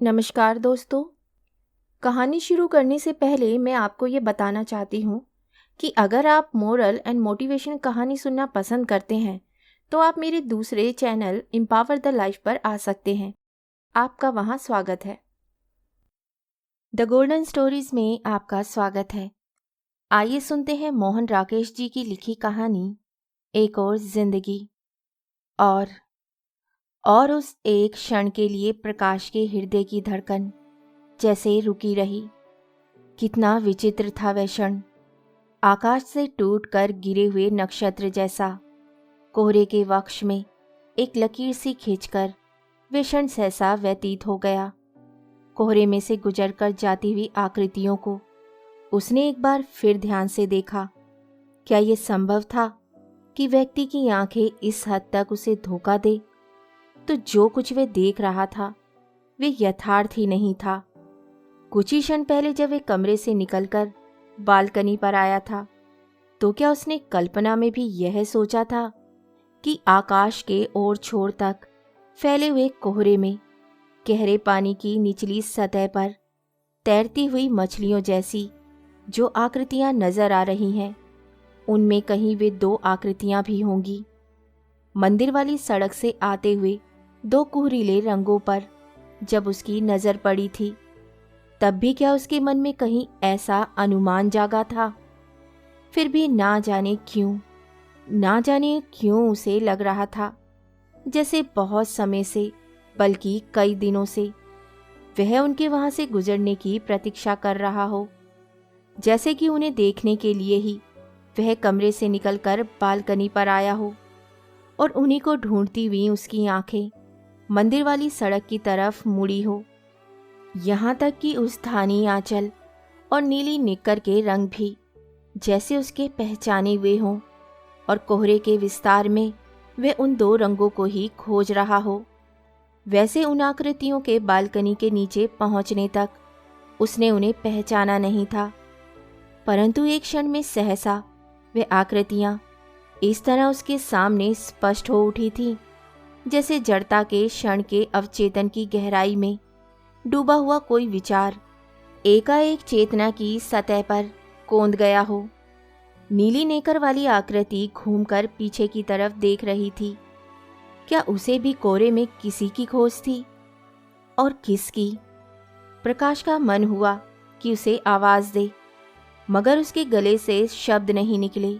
नमस्कार दोस्तों। कहानी शुरू करने से पहले मैं आपको ये बताना चाहती हूँ कि अगर आप मोरल एंड मोटिवेशन कहानी सुनना पसंद करते हैं तो आप मेरे दूसरे चैनल एम्पावर द लाइफ पर आ सकते हैं। आपका वहाँ स्वागत है। द गोल्डन स्टोरीज में आपका स्वागत है। आइए सुनते हैं मोहन राकेश जी की लिखी कहानी एक और जिंदगी। और उस एक क्षण के लिए प्रकाश के हृदय की धड़कन जैसे रुकी रही। कितना विचित्र था वह क्षण। आकाश से टूटकर गिरे हुए नक्षत्र जैसा कोहरे के वक्ष में एक लकीर सी खींचकर वे क्षण सहसा व्यतीत हो गया। कोहरे में से गुजरकर जाती हुई आकृतियों को उसने एक बार फिर ध्यान से देखा। क्या ये संभव था कि व्यक्ति की आंखें इस हद तक उसे धोखा दे? तो जो कुछ वे देख रहा था वे यथार्थ ही नहीं था। कुछ ही क्षण पहले जब वे कमरे से निकलकर बालकनी पर आया था तो क्या उसने कल्पना में भी यह सोचा था कि आकाश के ओर छोर तक फैले हुए कोहरे में गहरे पानी की निचली सतह पर तैरती हुई मछलियों जैसी जो आकृतियां नजर आ रही हैं, उनमें कहीं वे दो आकृतियां भी होंगी। मंदिर वाली सड़क से आते हुए दो कुहरीले रंगों पर जब उसकी नजर पड़ी थी तब भी क्या उसके मन में कहीं ऐसा अनुमान जागा था? फिर भी ना जाने क्यों उसे लग रहा था जैसे बहुत समय से, बल्कि कई दिनों से वह उनके वहां से गुजरने की प्रतीक्षा कर रहा हो। जैसे कि उन्हें देखने के लिए ही वह कमरे से निकलकर बालकनी पर आया हो और उन्हीं को ढूंढती हुई उसकी आंखें मंदिर वाली सड़क की तरफ मुड़ी हो। यहाँ तक कि उस धानी आंचल और नीली निक्कर के रंग भी जैसे उसके पहचाने हुए हों और कोहरे के विस्तार में वे उन दो रंगों को ही खोज रहा हो। वैसे उन आकृतियों के बालकनी के नीचे पहुंचने तक उसने उन्हें पहचाना नहीं था, परंतु एक क्षण में सहसा वे आकृतियां इस तरह उसके सामने स्पष्ट हो उठी थीं जैसे जड़ता के क्षण के अवचेतन की गहराई में डूबा हुआ कोई विचार एकाएक चेतना की सतह पर कौंध गया हो। नीली नेकर वाली आकृति घूमकर पीछे की तरफ देख रही थी। क्या उसे भी कोहरे में किसी की खोज थी? और किसकी? प्रकाश का मन हुआ कि उसे आवाज दे, मगर उसके गले से शब्द नहीं निकले।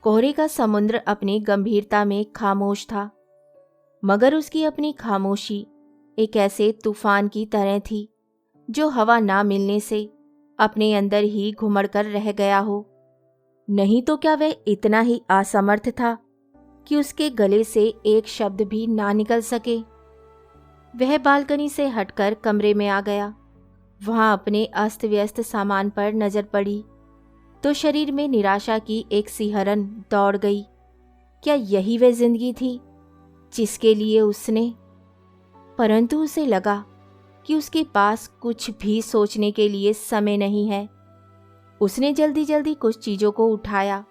कोहरे का समुद्र अपनी गंभीरता में खामोश था, मगर उसकी अपनी खामोशी एक ऐसे तूफान की तरह थी जो हवा ना मिलने से अपने अंदर ही घुमड़कर रह गया हो। नहीं तो क्या वह इतना ही असमर्थ था कि उसके गले से एक शब्द भी ना निकल सके? वह बालकनी से हटकर कमरे में आ गया। वहां अपने अस्त व्यस्त सामान पर नजर पड़ी तो शरीर में निराशा की एक सिहरन दौड़ गई। क्या यही वह जिंदगी थी जिसके लिए उसने? परंतु उसे लगा कि उसके पास कुछ भी सोचने के लिए समय नहीं है। उसने जल्दी जल्दी कुछ चीजों को उठाया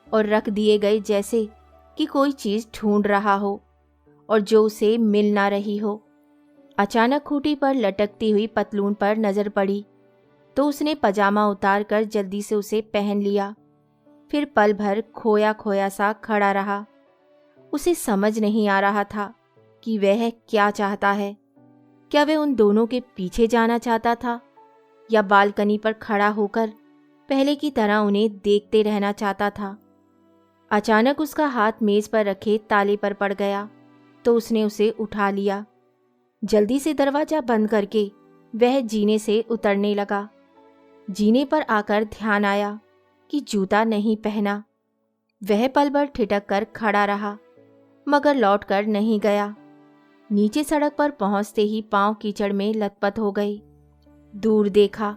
और रख दिए गए जैसे कि कोई चीज ढूंढ रहा हो और जो उसे मिल ना रही हो। अचानक खूंटी पर लटकती हुई पतलून पर नजर पड़ी तो उसने पजामा उतारकर जल्दी से उसे पहन लिया। फिर पल भर खोया खोया सा खड़ा रहा। उसे समझ नहीं आ रहा था कि वह क्या चाहता है। क्या वह उन दोनों के पीछे जाना चाहता था या बालकनी पर खड़ा होकर पहले की तरह उन्हें देखते रहना चाहता था? अचानक उसका हाथ मेज पर रखे ताले पर पड़ गया तो उसने उसे उठा लिया। जल्दी से दरवाजा बंद करके वह जीने से उतरने लगा। जीने पर आकर ध्यान आया कि जूता नहीं पहना। वह पल भर ठिठक कर खड़ा रहा, मगर लौट कर नहीं गया। नीचे सड़क पर पहुंचते ही पांव कीचड़ में लथपथ हो गए। दूर देखा,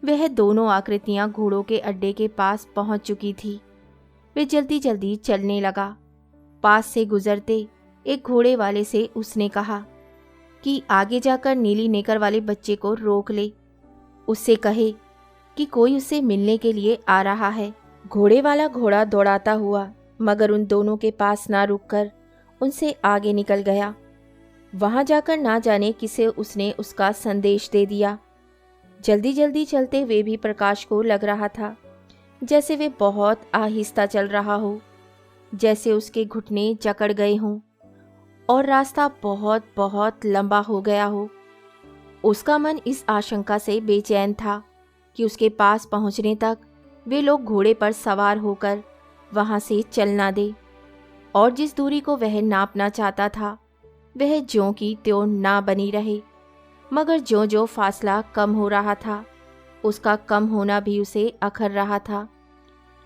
वह दोनों आकृतियां घोड़ों के अड्डे के पास पहुंच चुकी थी। वे जल्दी जल्दी चलने लगा। पास से गुजरते एक घोड़े वाले से उसने कहा कि आगे जाकर नीली नेकर वाले बच्चे को रोक ले, उससे कहे कि कोई उससे मिलने के लिए आ रहा है। घोड़े वाला घोड़ा दौड़ाता हुआ मगर उन दोनों के पास ना रुककर उनसे आगे निकल गया। वहां जाकर ना जाने किसे उसने उसका संदेश दे दिया। जल्दी जल्दी चलते हुए भी प्रकाश को लग रहा था जैसे वे बहुत आहिस्ता चल रहा हो, जैसे उसके घुटने जकड़ गए हों और रास्ता बहुत बहुत लंबा हो गया हो। उसका मन इस आशंका से बेचैन था कि उसके पास पहुंचने तक वे लोग घोड़े पर सवार होकर वहां से चल ना दे, और जिस दूरी को वह नापना चाहता था वह ज्यों की त्यों ना बनी रहे। मगर ज्यों ज्यों फासला कम हो रहा था, उसका कम होना भी उसे अखर रहा था।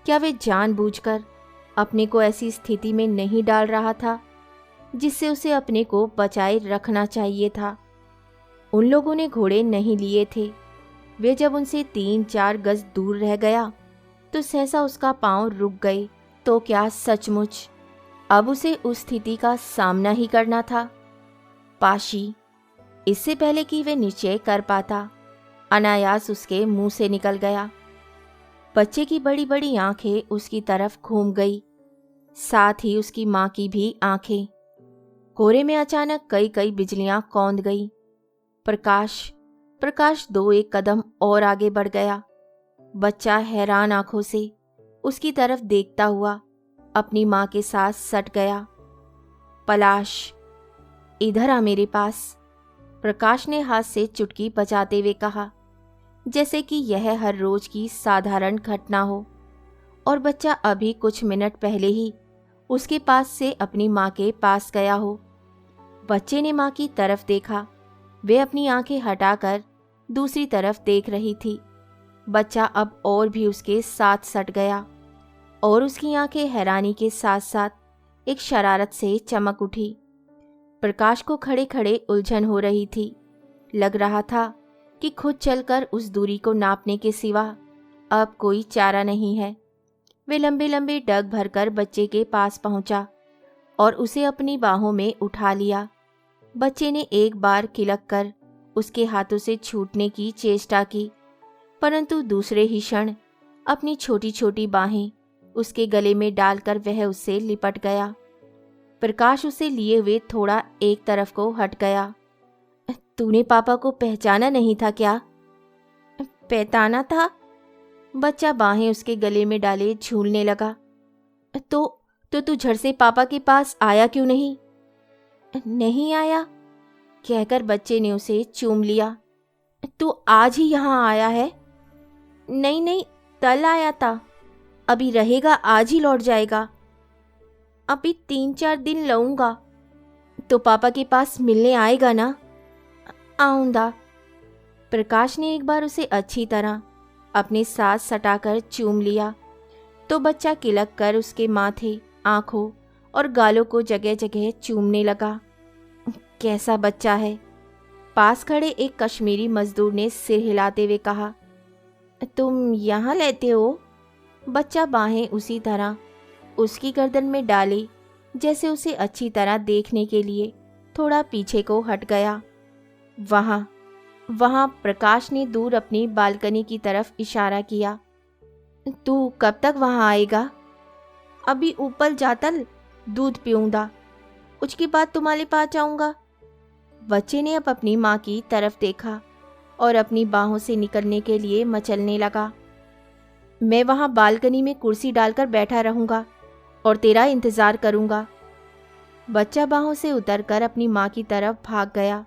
क्या वे जानबूझकर अपने को ऐसी स्थिति में नहीं डाल रहा था जिससे उसे अपने को बचाए रखना चाहिए था? उन लोगों ने घोड़े नहीं लिए थे। वे जब उनसे 3-4 गज दूर रह गया तो सहसा उसका पांव रुक गए। तो क्या सचमुच अब उसे उस स्थिति का सामना ही करना था? पाशी, इससे पहले कि वे निश्चय कर पाता, अनायास उसके मुंह से निकल गया। बच्चे की बड़ी बड़ी आंखें उसकी तरफ घूम गई, साथ ही उसकी मां की भी आंखें। कोहरे में अचानक कई कई बिजलियां कौंध गई। प्रकाश 2-1 कदम और आगे बढ़ गया। बच्चा हैरान आंखों से उसकी तरफ देखता हुआ अपनी मां के साथ सट गया। पलाश, इधर आ मेरे पास, प्रकाश ने हाथ से चुटकी बजाते हुए कहा, जैसे कि यह हर रोज की साधारण घटना हो और बच्चा अभी कुछ मिनट पहले ही उसके पास से अपनी मां के पास गया हो। बच्चे ने मां की तरफ देखा। वे अपनी आंखें हटाकर दूसरी तरफ देख रही थी। बच्चा अब और भी उसके साथ सट गया और उसकी आंखें हैरानी के साथ साथ एक शरारत से चमक उठी। प्रकाश को खड़े खड़े उलझन हो रही थी। लग रहा था कि खुद चलकर उस दूरी को नापने के सिवा अब कोई चारा नहीं है। वे लंबे लंबे डग भरकर बच्चे के पास पहुंचा और उसे अपनी बाहों में उठा लिया। बच्चे ने एक बार खिलक कर उसके हाथों से छूटने की चेष्टा की, परंतु दूसरे ही क्षण अपनी छोटी छोटी बाहें उसके गले में डालकर वह उससे लिपट गया। प्रकाश उसे लिए हुए थोड़ा एक तरफ को हट गया। तूने पापा को पहचाना नहीं था क्या? पहचाना था। बच्चा बाहें उसके गले में डाले झूलने लगा। तो तू झट से पापा के पास आया क्यों नहीं? नहीं आया, कहकर बच्चे ने उसे चूम लिया। तू आज ही यहाँ आया है? नहीं, कल आया था। अभी रहेगा, आज ही लौट जाएगा। अभी 3-4 दिन रहूंगा। तो पापा के पास मिलने आएगा ना? आऊंगा। प्रकाश ने एक बार उसे अच्छी तरह अपने साथ सटाकर चूम लिया तो बच्चा किलक कर उसके माथे, आंखों और गालों को जगह जगह चूमने लगा। कैसा बच्चा है? पास खड़े एक कश्मीरी मजदूर ने सिर हिलाते हुए कहा। तुम यहाँ लेते हो? बच्चा बाहें उसी तरह उसकी गर्दन में डाली जैसे उसे अच्छी तरह देखने के लिए थोड़ा पीछे को हट गया। वहाँ प्रकाश ने दूर अपनी बालकनी की तरफ इशारा किया। तू कब तक वहाँ आएगा? अभी ऊपर जातल, दूध पीऊंगा, उसके बाद तुम्हारे पास आऊँगा। बच्चे ने अब अपनी माँ की तरफ देखा और अपनी बाहों से निकलने के लिए मचलने लगा। मैं वहाँ बालकनी में कुर्सी डालकर बैठा रहूँगा और तेरा इंतज़ार करूँगा। बच्चा बाहों से उतरकर अपनी माँ की तरफ भाग गया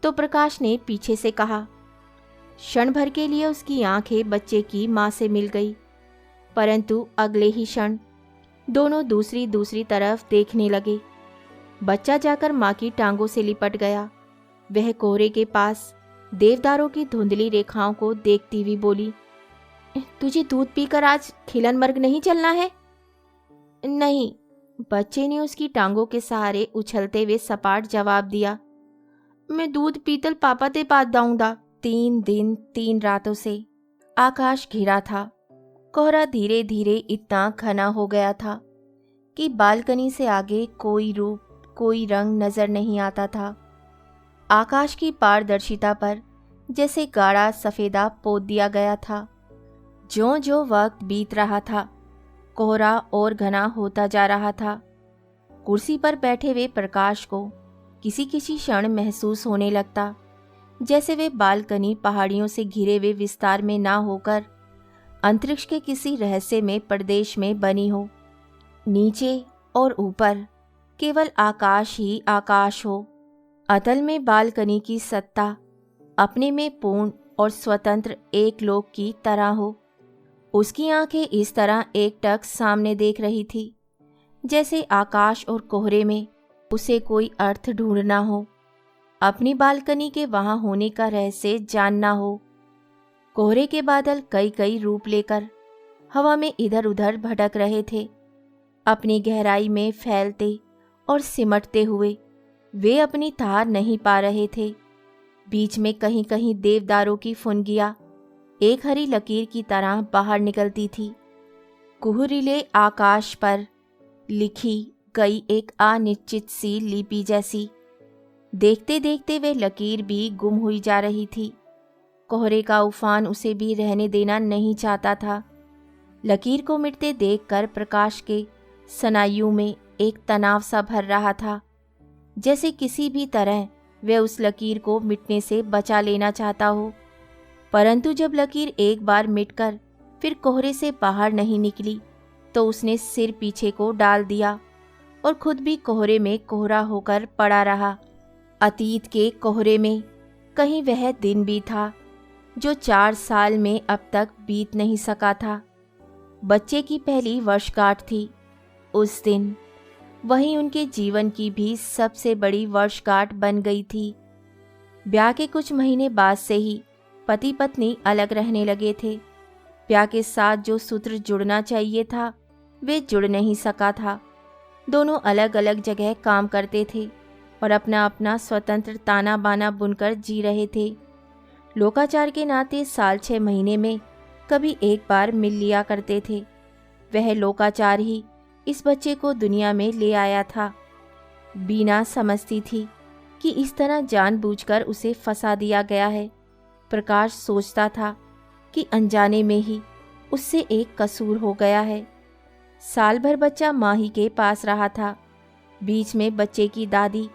तो प्रकाश ने पीछे से कहा। क्षण भर के लिए उसकी आंखें बच्चे की माँ से मिल गई, परंतु अगले ही क्षण दोनों दूसरी तरफ देखने लगे। बच्चा जाकर माँ की टांगों से लिपट गया। वह कोहरे के पास देवदारों की धुंधली रेखाओं को देखती हुई बोली, तुझे दूध पीकर आज खिलन मर्ग नहीं चलना है? नहीं, बच्चे ने उसकी टांगों के सहारे उछलते हुए सपाट जवाब दिया। मैं दूध पीतल पापा ते पास जाऊंगा। 3 दिन 3 रातों से आकाश घिरा था। कोहरा धीरे धीरे इतना घना हो गया था कि बालकनी से आगे कोई रूप, कोई रंग नजर नहीं आता था। आकाश की पारदर्शिता पर जैसे गाढ़ा सफेदा पोत दिया गया था। ज्यों ज्यों वक्त बीत रहा था, कोहरा और घना होता जा रहा था। कुर्सी पर बैठे हुए प्रकाश को किसी किसी क्षण महसूस होने लगता जैसे वे बालकनी पहाड़ियों से घिरे हुए विस्तार में ना होकर अंतरिक्ष के किसी रहस्यमय प्रदेश में बनी हो। नीचे और ऊपर केवल आकाश ही आकाश हो। अतल में बालकनी की सत्ता अपने में पूर्ण और स्वतंत्र एक लोक की तरह हो। उसकी आंखें इस तरह एकटक सामने देख रही थी जैसे आकाश और कोहरे में उसे कोई अर्थ ढूंढना हो, अपनी बालकनी के वहां होने का रहस्य जानना हो। कोहरे के बादल कई कई रूप लेकर हवा में इधर उधर भटक रहे थे, अपनी गहराई में फैलते और सिमटते हुए वे अपनी धार नहीं पा रहे थे। बीच में कहीं कहीं देवदारों की फुनगियां एक हरी लकीर की तरह बाहर निकलती थी, कुहरीले आकाश पर लिखी गई एक अनिश्चित सी लिपि जैसी। देखते देखते वे लकीर भी गुम हुई जा रही थी। कोहरे का उफान उसे भी रहने देना नहीं चाहता था। लकीर को मिटते देखकर प्रकाश के स्नायुओं में एक तनाव सा भर रहा था, जैसे किसी भी तरह वह उस लकीर को मिटने से बचा लेना चाहता हो। परंतु जब लकीर एक बार मिटकर फिर कोहरे से बाहर नहीं निकली तो उसने सिर पीछे को डाल दिया और खुद भी कोहरे में कोहरा होकर पड़ा रहा। अतीत के कोहरे में कहीं वह दिन भी था जो 4 साल में अब तक बीत नहीं सका था। बच्चे की पहली वर्षगांठ थी उस दिन, वहीं उनके जीवन की भी सबसे बड़ी वर्षगांठ बन गई थी। ब्याह के कुछ महीने बाद से ही पति पत्नी अलग रहने लगे थे। ब्याह के साथ जो सूत्र जुड़ना चाहिए था वे जुड़ नहीं सका था। दोनों अलग अलग जगह काम करते थे और अपना अपना स्वतंत्र ताना बाना बुनकर जी रहे थे। लोकाचार के नाते साल 6 महीने में कभी एक बार मिल लिया करते थे। वह लोकाचार ही इस बच्चे को दुनिया में ले आया था। बीना समझती थी कि इस तरह जानबूझकर उसे फंसा दिया गया है। प्रकाश सोचता था कि अनजाने में ही उससे एक कसूर हो गया है। साल भर बच्चा माँ ही के पास रहा था। बीच में बच्चे की दादी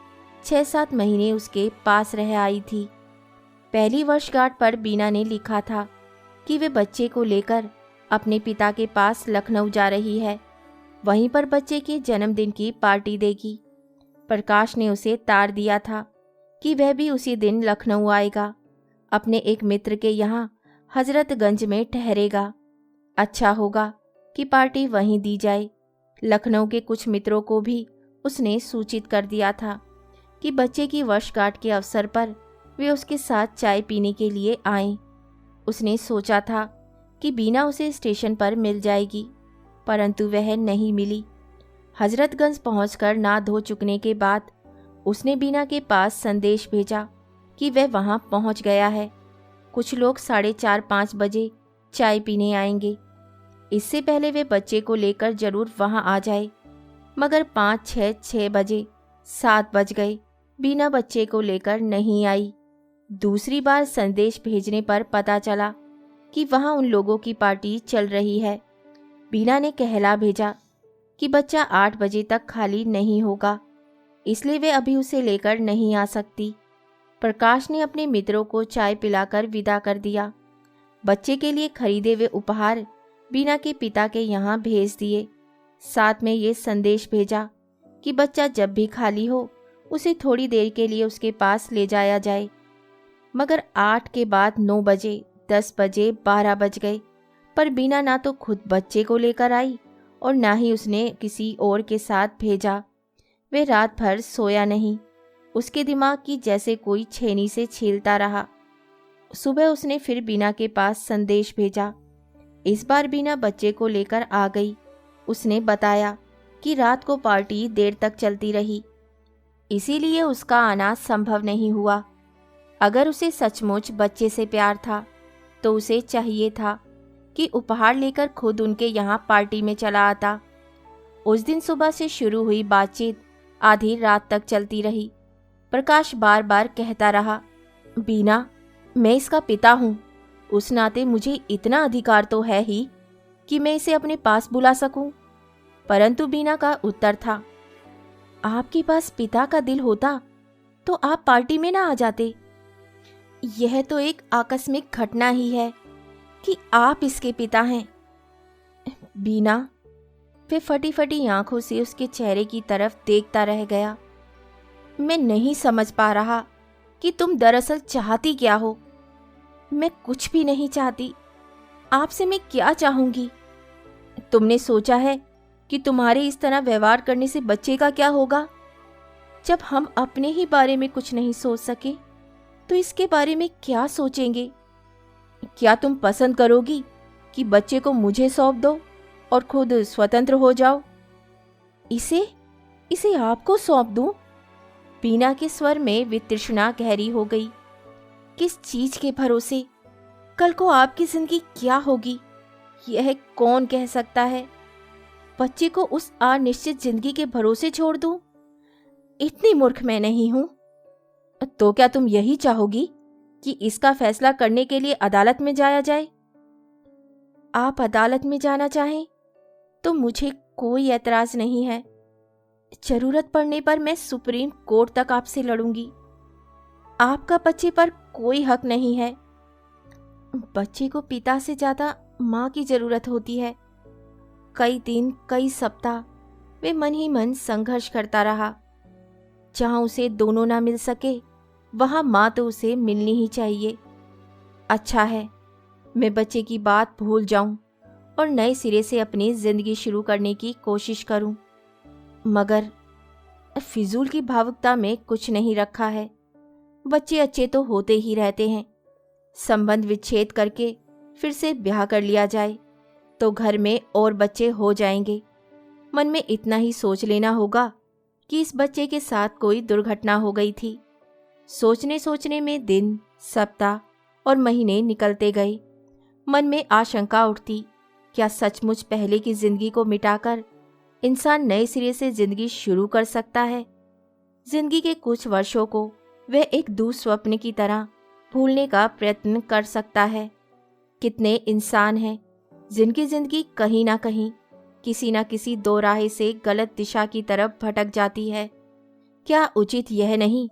6-7 महीने उसके पास रह आई थी। पहली वर्षगांठ पर बीना ने लिखा था कि वे बच्चे को लेकर अपने पिता के पास लखनऊ जा रही है, वहीं पर बच्चे के जन्मदिन की पार्टी देगी। प्रकाश ने उसे तार दिया था कि वह भी उसी दिन लखनऊ आएगा, अपने एक मित्र के यहाँ हजरतगंज में ठहरेगा। अच्छा होगा कि पार्टी वहीं दी जाए। लखनऊ के कुछ मित्रों को भी उसने सूचित कर दिया था कि बच्चे की वर्षगांठ के अवसर पर वे उसके साथ चाय पीने के लिए आएं। उसने सोचा था कि बीना उसे स्टेशन पर मिल जाएगी, परंतु वह नहीं मिली। हजरतगंज पहुंचकर ना धो चुकने के बाद उसने बीना के पास संदेश भेजा कि वह वहां पहुंच गया है। कुछ लोग 4:30-5 बजे चाय पीने आएंगे। इससे पहले वे बच्चे को लेकर जरूर वहां आ जाए। मगर 5-6 बजे 7 बज गए, बीना बच्चे को लेकर नहीं आई। दूसरी बार संदेश भेजने पर पता चला कि वहां उन लोगों की पार्टी चल रही है। बीना ने कहला भेजा कि बच्चा 8 बजे तक खाली नहीं होगा, इसलिए वे अभी उसे लेकर नहीं आ सकती। प्रकाश ने अपने मित्रों को चाय पिलाकर विदा कर दिया। बच्चे के लिए खरीदे हुए उपहार बीना के पिता के यहाँ भेज दिए। साथ में ये संदेश भेजा कि बच्चा जब भी खाली हो उसे थोड़ी देर के लिए उसके पास ले जाया जाए। मगर 8 के बाद 9 बजे, 10 बजे, 12 बज गए, पर बीना ना तो खुद बच्चे को लेकर आई और ना ही उसने किसी और के साथ भेजा। वे रात भर सोया नहीं। उसके दिमाग की जैसे कोई छेनी से छीलता रहा। सुबह उसने फिर बीना के पास संदेश भेजा। इस बार बीना बच्चे को लेकर आ गई। उसने बताया कि रात को पार्टी देर तक चलती रही, इसीलिए उसका आना संभव नहीं हुआ। अगर उसे सचमुच बच्चे से प्यार था तो उसे चाहिए था कि उपहार लेकर खुद उनके यहाँ पार्टी में चला आता। उस दिन सुबह से शुरू हुई बातचीत आधी रात तक चलती रही। प्रकाश बार बार कहता रहा, बीना, मैं इसका पिता हूँ, उस नाते मुझे इतना अधिकार तो है ही कि मैं इसे अपने पास बुला सकूं। परंतु बीना का उत्तर था, आपके पास पिता का दिल होता तो आप पार्टी में ना आ जाते। यह तो एक आकस्मिक घटना ही है कि आप इसके पिता हैं। बीना, वे फटी फटी आंखों से उसके चेहरे की तरफ देखता रह गया। मैं नहीं समझ पा रहा कि तुम दरअसल चाहती क्या हो। मैं कुछ भी नहीं चाहती। आपसे मैं क्या चाहूंगी? तुमने सोचा है कि तुम्हारे इस तरह व्यवहार करने से बच्चे का क्या होगा? जब हम अपने ही बारे में कुछ नहीं सोच सके तो इसके बारे में क्या सोचेंगे? क्या तुम पसंद करोगी कि बच्चे को मुझे सौंप दो और खुद स्वतंत्र हो जाओ? इसे आपको सौंप दूं? बीना के स्वर में वितृष्णा गहरी हो गई। किस चीज के भरोसे? कल को आपकी जिंदगी क्या होगी यह कौन कह सकता है? बच्चे को उस अनिश्चित जिंदगी के भरोसे छोड़ दूं? इतनी मूर्ख मैं नहीं हूं। तो क्या तुम यही चाहोगी कि इसका फैसला करने के लिए अदालत में जाया जाए? आप अदालत में जाना चाहें तो मुझे कोई ऐतराज नहीं है। जरूरत पड़ने पर मैं सुप्रीम कोर्ट तक आपसे लड़ूंगी। आपका बच्चे पर कोई हक नहीं है। बच्चे को पिता से ज्यादा माँ की जरूरत होती है। कई दिन, कई सप्ताह वे मन ही मन संघर्ष करता रहा। जहां उसे दोनों ना मिल सके वहां माँ तो उसे मिलनी ही चाहिए। अच्छा है, मैं बच्चे की बात भूल जाऊं और नए सिरे से अपनी जिंदगी शुरू करने की कोशिश करूं। मगर फिजूल की भावुकता में कुछ नहीं रखा है। बच्चे अच्छे तो होते ही रहते हैं। संबंध विच्छेद करके फिर से ब्याह कर लिया जाए तो घर में और बच्चे हो जाएंगे। मन में इतना ही सोच लेना होगा कि इस बच्चे के साथ कोई दुर्घटना हो गई थी। सोचने सोचने में दिन, सप्ताह और महीने निकलते गए। मन में आशंका उठती, क्या सचमुच पहले की जिंदगी को मिटाकर इंसान नए सिरे से जिंदगी शुरू कर सकता है? जिंदगी के कुछ वर्षों को वह एक दुस्वप्न की तरह भूलने का प्रयत्न कर सकता है। कितने इंसान हैं जिनकी जिंदगी कहीं ना कहीं किसी न किसी दोराहे से गलत दिशा की तरफ भटक जाती है। क्या उचित यह नहीं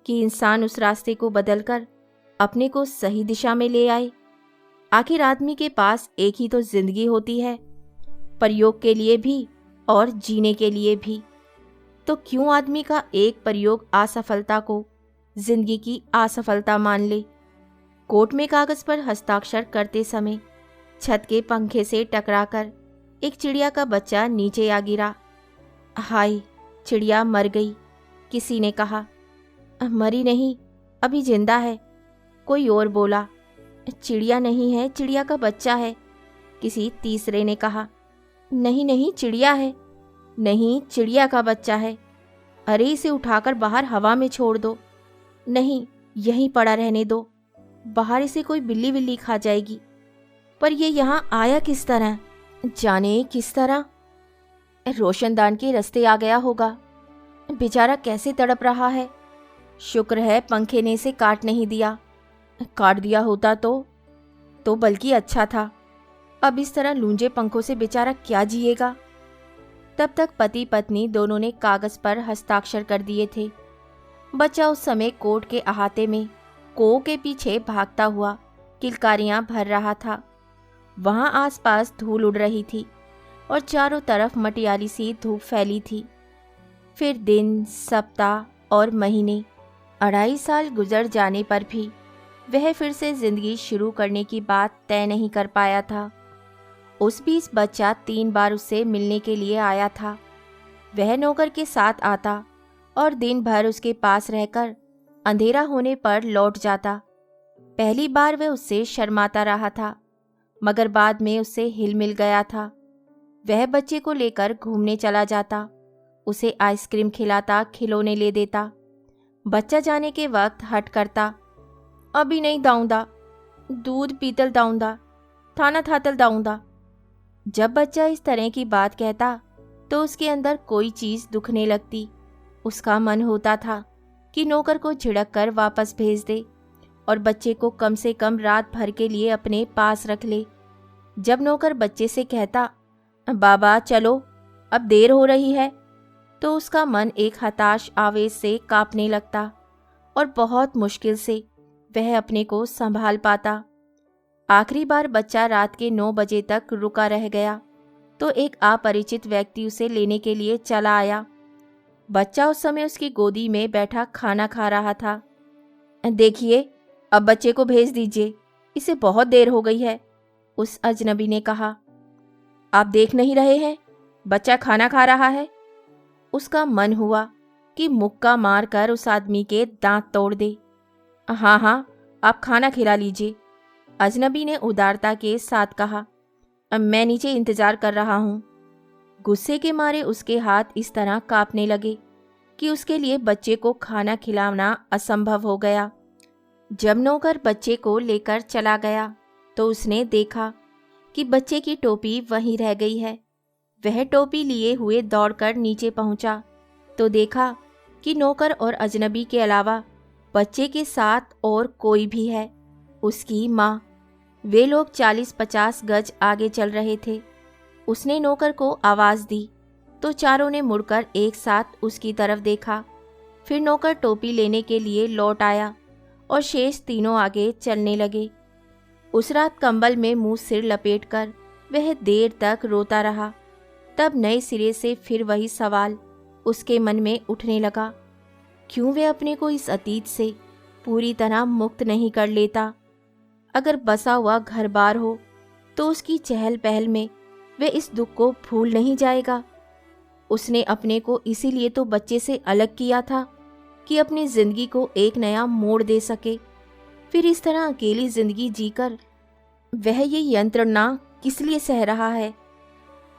कि इंसान उस रास्ते को बदलकर अपने को सही दिशा में ले आए? आखिर आदमी के पास एक ही तो जिंदगी होती है, प्रयोग के लिए भी और जीने के लिए भी। तो क्यों आदमी का एक प्रयोग असफलता को जिंदगी की असफलता मान ले? कोर्ट में कागज पर हस्ताक्षर करते समय छत के पंखे से टकराकर एक चिड़िया का बच्चा नीचे आ गिरा। हाय, चिड़िया मर गई, किसी ने कहा। मरी नहीं, अभी जिंदा है, कोई और बोला। चिड़िया नहीं है, चिड़िया का बच्चा है, किसी तीसरे ने कहा। नहीं नहीं, चिड़िया है। नहीं, चिड़िया का बच्चा है। अरे इसे उठाकर बाहर हवा में छोड़ दो। नहीं, यहीं पड़ा रहने दो, बाहर इसे कोई बिल्ली विल्ली खा जाएगी। पर ये यहाँ आया किस तरह? जाने किस तरह। रोशनदान के रास्ते आ गया होगा। बेचारा कैसे तड़प रहा है। शुक्र है पंखे ने इसे काट नहीं दिया। काट दिया होता तो बल्कि अच्छा था। अब इस तरह लूंजे पंखों से बेचारा क्या जिएगा। तब तक पति पत्नी दोनों ने कागज पर हस्ताक्षर कर दिए थे। बच्चा उस समय कोर्ट के अहाते में को के पीछे भागता हुआ किलकारियां भर रहा था। वहां आसपास धूल उड़ रही थी और चारों तरफ मटियाली सी धूप फैली थी। फिर दिन, सप्ताह और महीने, 2.5 साल गुजर जाने पर भी वह फिर से जिंदगी शुरू करने की बात तय नहीं कर पाया था। उस बीच बच्चा 3 बार उससे मिलने के लिए आया था। वह नौकर के साथ आता और दिन भर उसके पास रहकर अंधेरा होने पर लौट जाता। पहली बार वह उससे शर्माता रहा था, मगर बाद में उससे हिल मिल गया था। वह बच्चे को लेकर घूमने चला जाता, उसे आइसक्रीम खिलाता, खिलौने ले देता। बच्चा जाने के वक्त हट करता, अभी नहीं दाऊंदा, दूध पीतल दाऊंदा, थाना थातल दाऊंदा। जब बच्चा इस तरह की बात कहता तो उसके अंदर कोई चीज़ दुखने लगती। उसका मन होता था कि नौकर को झिड़क कर वापस भेज दे और बच्चे को कम से कम रात भर के लिए अपने पास रख ले। जब नौकर बच्चे से कहता, बाबा चलो, अब देर हो रही है, तो उसका मन एक हताश आवेश से कांपने लगता और बहुत मुश्किल से वह अपने को संभाल पाता। आखिरी बार बच्चा रात के 9 बजे तक रुका रह गया तो एक अपरिचित व्यक्ति उसे लेने के लिए चला आया। बच्चा उस समय उसकी गोदी में बैठा खाना खा रहा था। देखिए, अब बच्चे को भेज दीजिए, इसे बहुत देर हो गई है, उस अजनबी ने कहा। आप देख नहीं रहे हैं, बच्चा खाना खा रहा है। उसका मन हुआ कि मुक्का मारकर उस आदमी के दांत तोड़ दे। हाँ हाँ, आप खाना खिला लीजिए, अजनबी ने उदारता के साथ कहा। मैं नीचे इंतजार कर रहा हूँ। गुस्से के मारे उसके हाथ इस तरह कांपने लगे कि उसके लिए बच्चे को खाना खिलाना असंभव हो गया। जब नौकर बच्चे को लेकर चला गया तो उसने देखा कि बच्चे की टोपी वहीं रह गई है। वह टोपी लिए हुए दौड़कर नीचे पहुंचा तो देखा कि नौकर और अजनबी के अलावा बच्चे के साथ और कोई भी है, उसकी माँ। वे लोग 40-50 गज आगे चल रहे थे। उसने नौकर को आवाज़ दी तो चारों ने मुड़कर एक साथ उसकी तरफ देखा। फिर नौकर टोपी लेने के लिए लौट आया और शेष तीनों आगे चलने लगे। उस रात कंबल में मुंह सिर लपेटकर वह देर तक रोता रहा। तब नए सिरे से फिर वही सवाल उसके मन में उठने लगा, क्यों वह अपने को इस अतीत से पूरी तरह मुक्त नहीं कर लेता। अगर बसा हुआ घर बार हो तो उसकी चहल पहल में वह इस दुख को भूल नहीं जाएगा। उसने अपने को इसीलिए तो बच्चे से अलग किया था कि अपनी जिंदगी को एक नया मोड़ दे सके। फिर इस तरह अकेली जिंदगी जीकर वह ये यंत्रणा किस लिए सह रहा है।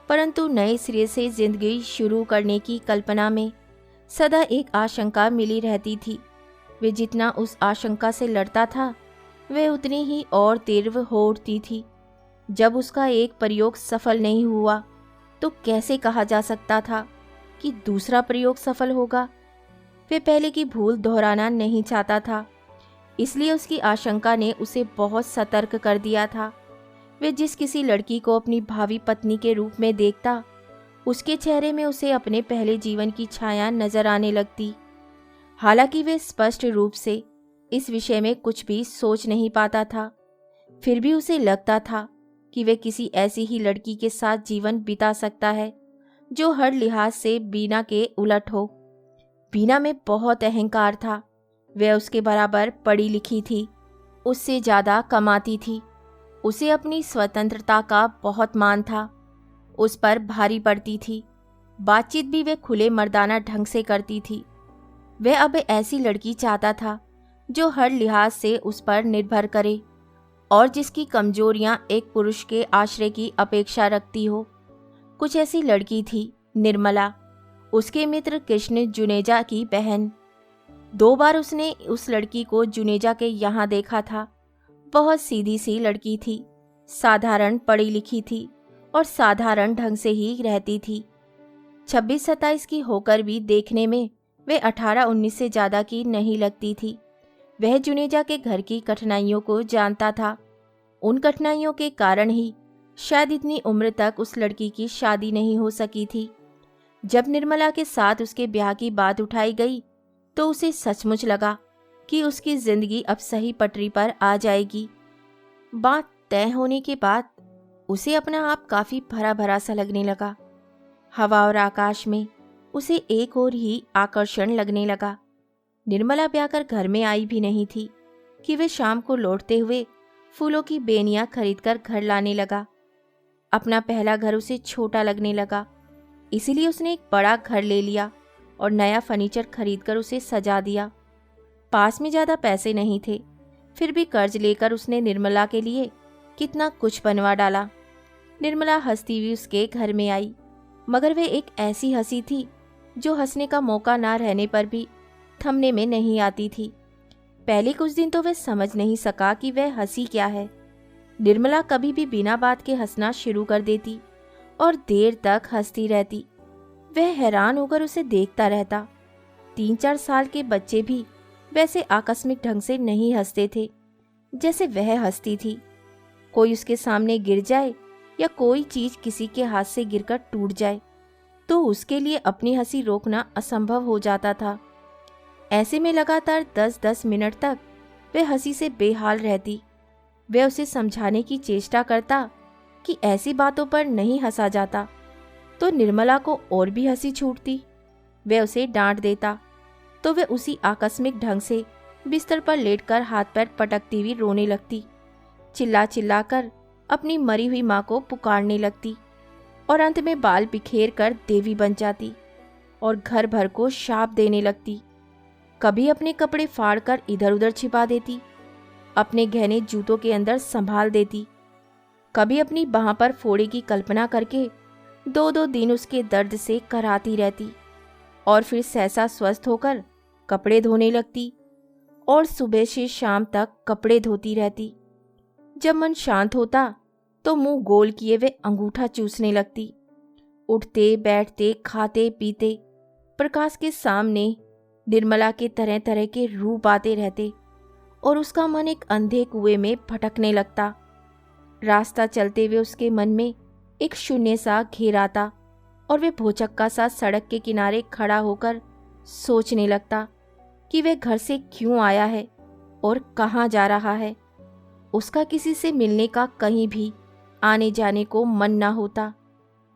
परंतु नए सिरे से जिंदगी शुरू करने की कल्पना में सदा एक आशंका मिली रहती थी। वे जितना उस आशंका से लड़ता था वह उतनी ही और तीव्र हो उठती थी। जब उसका एक प्रयोग सफल नहीं हुआ तो कैसे कहा जा सकता था कि दूसरा प्रयोग सफल होगा। वे पहले की भूल दोहराना नहीं चाहता था, इसलिए उसकी आशंका ने उसे बहुत सतर्क कर दिया था। वे जिस किसी लड़की को अपनी भावी पत्नी के रूप में देखता, उसके चेहरे में उसे अपने पहले जीवन की छाया नजर आने लगती। हालांकि वे स्पष्ट रूप से इस विषय में कुछ भी सोच नहीं पाता था, फिर भी उसे लगता था कि वे किसी ऐसी ही लड़की के साथ जीवन बिता सकता है जो हर लिहाज से बीना के उलट हो। बीना में बहुत अहंकार था। वह उसके बराबर पढ़ी लिखी थी, उससे ज़्यादा कमाती थी। उसे अपनी स्वतंत्रता का बहुत मान था, उस पर भारी पड़ती थी। बातचीत भी वह खुले मर्दाना ढंग से करती थी। वह अब ऐसी लड़की चाहता था जो हर लिहाज से उस पर निर्भर करे और जिसकी कमजोरियां एक पुरुष के आश्रय की अपेक्षा रखती हो। कुछ ऐसी लड़की थी निर्मला, उसके मित्र कृष्ण जुनेजा की बहन। 2 बार उसने उस लड़की को जुनेजा के यहाँ देखा था। बहुत सीधी सी लड़की थी, साधारण पढ़ी लिखी थी और साधारण ढंग से ही रहती थी। 26-27 की होकर भी देखने में वे 18-19 से ज़्यादा की नहीं लगती थी। वह जुनेजा के घर की कठिनाइयों को जानता था। उन कठिनाइयों के कारण ही शायद इतनी उम्र तक उस लड़की की शादी नहीं हो सकी थी। जब निर्मला के साथ उसके ब्याह की बात उठाई गई तो उसे सचमुच लगा कि उसकी जिंदगी अब सही पटरी पर आ जाएगी। बात तय होने के बाद उसे अपना आप काफी भरा भरा सा लगने लगा। हवा और आकाश में उसे एक और ही आकर्षण लगने लगा। निर्मला ब्याह कर घर में आई भी नहीं थी कि वे शाम को लौटते हुए फूलों की बेनियां खरीदकर घर लाने लगा। अपना पहला घर उसे छोटा लगने लगा, इसीलिए उसने एक बड़ा घर ले लिया और नया फर्नीचर खरीदकर उसे सजा दिया। पास में ज़्यादा पैसे नहीं थे, फिर भी कर्ज लेकर उसने निर्मला के लिए कितना कुछ बनवा डाला। निर्मला हंसती हुई उसके घर में आई, मगर वे एक ऐसी हंसी थी जो हंसने का मौका ना रहने पर भी थमने में नहीं आती थी। पहले कुछ दिन तो वह समझ नहीं सका कि वह हंसी क्या है। निर्मला कभी भी बिना बात के हंसना शुरू कर देती और देर तक हंसती रहती। वह हैरान होकर उसे देखता रहता। 3-4 साल के बच्चे भी वैसे आकस्मिक ढंग से नहीं हंसते थे जैसे वह हंसती थी। कोई उसके सामने गिर जाए या कोई चीज किसी के हाथ से गिरकर टूट जाए तो उसके लिए अपनी हंसी रोकना असंभव हो जाता था। ऐसे में लगातार 10-10 मिनट तक वह हंसी से बेहाल रहती। वह उसे समझाने की चेष्टा करता कि ऐसी बातों पर नहीं हंसा जाता, तो निर्मला को और भी हंसी छूटती। वह उसे डांट देता तो वह उसी आकस्मिक ढंग से बिस्तर पर लेटकर हाथ पैर पटकती हुई रोने लगती, चिल्ला चिल्ला कर अपनी मरी हुई माँ को पुकारने लगती और अंत में बाल बिखेर कर देवी बन जाती और घर भर को शाप देने लगती। कभी अपने कपड़े फाड़ कर इधर उधर छिपा देती, अपने गहने जूतों के अंदर संभाल देती, कभी अपनी बाह पर फोड़े की कल्पना करके 2-2 दिन उसके दर्द से कराती रहती और फिर सहसा स्वस्थ होकर कपड़े धोने लगती और सुबह से शाम तक कपड़े धोती रहती। जब मन शांत होता तो मुंह गोल किए वे अंगूठा चूसने लगती। उठते बैठते खाते पीते प्रकाश के सामने निर्मला के तरह तरह के रूप आते रहते और उसका मन एक अंधे कुएं में भटकने लगता। रास्ता चलते हुए उसके मन में एक शून्य सा घेर आता और वे भौचक्का सा सड़क के किनारे खड़ा होकर सोचने लगता कि वह घर से क्यों आया है और कहाँ जा रहा है। उसका किसी से मिलने का कहीं भी आने जाने को मन ना होता।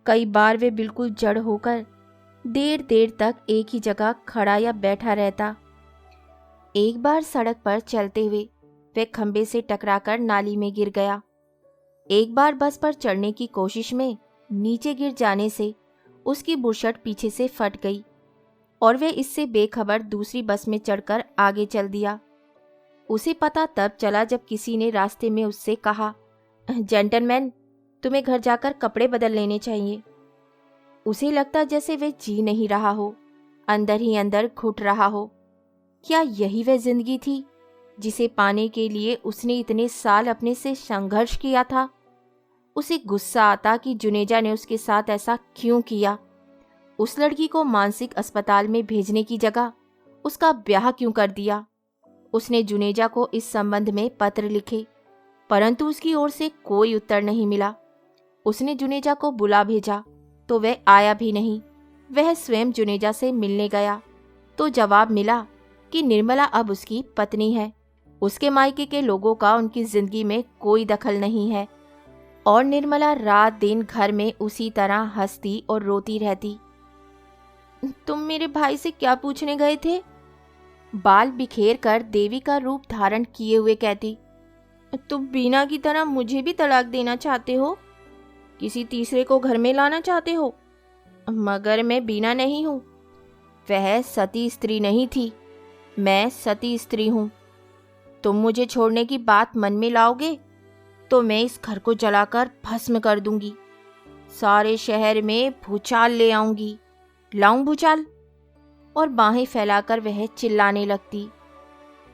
कई बार वे बिल्कुल जड़ होकर देर देर तक एक ही जगह खड़ा या बैठा रहता। एक बार सड़क पर चलते हुए वह खंबे से टकराकर नाली में गिर गया। एक बार बस पर चढ़ने की कोशिश में नीचे गिर जाने से उसकी बुशर्ट पीछे से फट गई और वह इससे बेखबर दूसरी बस में चढ़कर आगे चल दिया। उसे पता तब चला जब किसी ने रास्ते में उससे कहा, जेंटलमैन, तुम्हें घर जाकर कपड़े बदल लेने चाहिए। उसे लगता जैसे वह जी नहीं रहा हो, अंदर ही अंदर घुट रहा हो। क्या यही वह जिंदगी थी जिसे पाने के लिए उसने इतने साल अपने से संघर्ष किया था? उसे गुस्सा आता कि जुनेजा ने उसके साथ ऐसा क्यों किया। उस लड़की को मानसिक अस्पताल में भेजने की जगह उसका ब्याह क्यों कर दिया। उसने जुनेजा को इस संबंध में पत्र लिखे, परंतु उसकी ओर से कोई उत्तर नहीं मिला। उसने जुनेजा को बुला भेजा तो वह आया भी नहीं। वह स्वयं जुनेजा से मिलने गया तो जवाब मिला कि निर्मला अब उसकी पत्नी है। उसके मायके के लोगों का उनकी जिंदगी में कोई दखल नहीं है और निर्मला रात दिन घर में उसी तरह हंसती और रोती रहती। तुम मेरे भाई से क्या पूछने गए थे? बाल बिखेर कर देवी का रूप धारण किए हुए कहती। तुम बीना की तरह मुझे भी तलाक देना चाहते हो? किसी तीसरे को घर में लाना चाहते हो? मगर मैं बीना नहीं हूँ। वह सती स्त्री नहीं थी, मैं सती स्त्री हूँ। तुम मुझे छोड़ने की बात मन में लाओगे तो मैं इस घर को जलाकर भस्म कर दूंगी। सारे शहर में भूचाल ले आऊंगी। लाऊं भूचाल? और बाहें फैलाकर वह चिल्लाने लगती,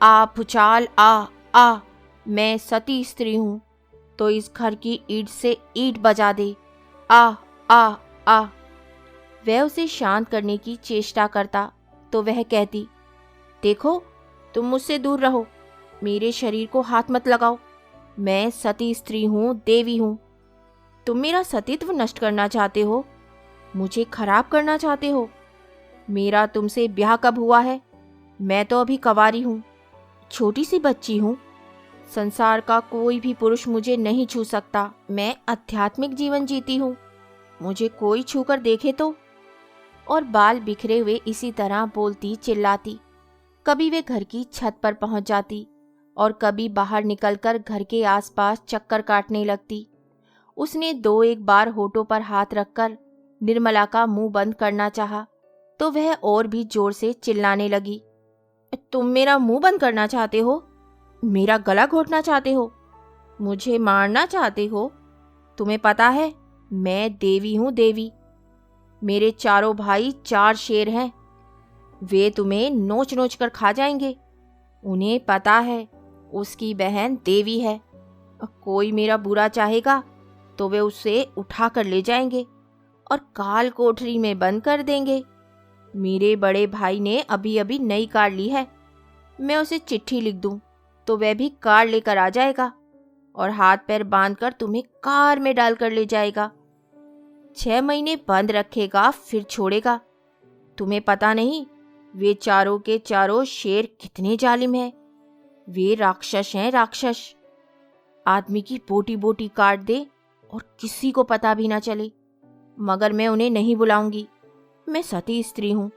आ भूचाल आ आ, मैं सती स्त्री हूं, तो इस घर की ईंट से ईंट बजा दे, आ आ आ। वह उसे शांत करने की चेष्टा करता तो वह कहती, देखो, तुम मुझसे दूर रहो, मेरे शरीर को हाथ मत लगाओ, मैं सती स्त्री हूं, देवी हूं। तुम मेरा सतीत्व नष्ट करना चाहते हो, मुझे खराब करना चाहते हो। मेरा तुमसे ब्याह कब हुआ है? मैं तो अभी कंवारी हूं, छोटी सी बच्ची हूं। संसार का कोई भी पुरुष मुझे नहीं छू सकता। मैं आध्यात्मिक जीवन जीती हूं, मुझे कोई छूकर देखे तो। और बाल बिखरे हुए इसी तरह बोलती चिल्लाती। कभी वे घर की छत पर पहुंच जाती और कभी बाहर निकलकर घर के आसपास चक्कर काटने लगती। उसने 2-1 बार होठों पर हाथ रखकर निर्मला का मुंह बंद करना चाहा तो वह और भी जोर से चिल्लाने लगी, तुम मेरा मुंह बंद करना चाहते हो? मेरा गला घोटना चाहते हो? मुझे मारना चाहते हो? तुम्हें पता है मैं देवी हूं, देवी। मेरे चारों भाई 4 शेर हैं, वे तुम्हें नोच नोच कर खा जाएंगे। उन्हें पता है उसकी बहन देवी है। कोई मेरा बुरा चाहेगा तो वे उसे उठा कर ले जाएंगे और काल कोठरी में बंद कर देंगे। मेरे बड़े भाई ने अभी अभी नई कार ली है, मैं उसे चिट्ठी लिख दूं तो वह भी कार लेकर आ जाएगा और हाथ पैर बांधकर तुम्हें कार में डालकर ले जाएगा। 6 महीने बंद रखेगा, फिर छोड़ेगा। तुम्हें पता नहीं वे चारों के चारों शेर कितने जालिम हैं। वे राक्षस हैं, राक्षस। आदमी की बोटी बोटी काट दे और किसी को पता भी ना चले। मगर मैं उन्हें नहीं बुलाऊंगी। मैं सती स्त्री हूं,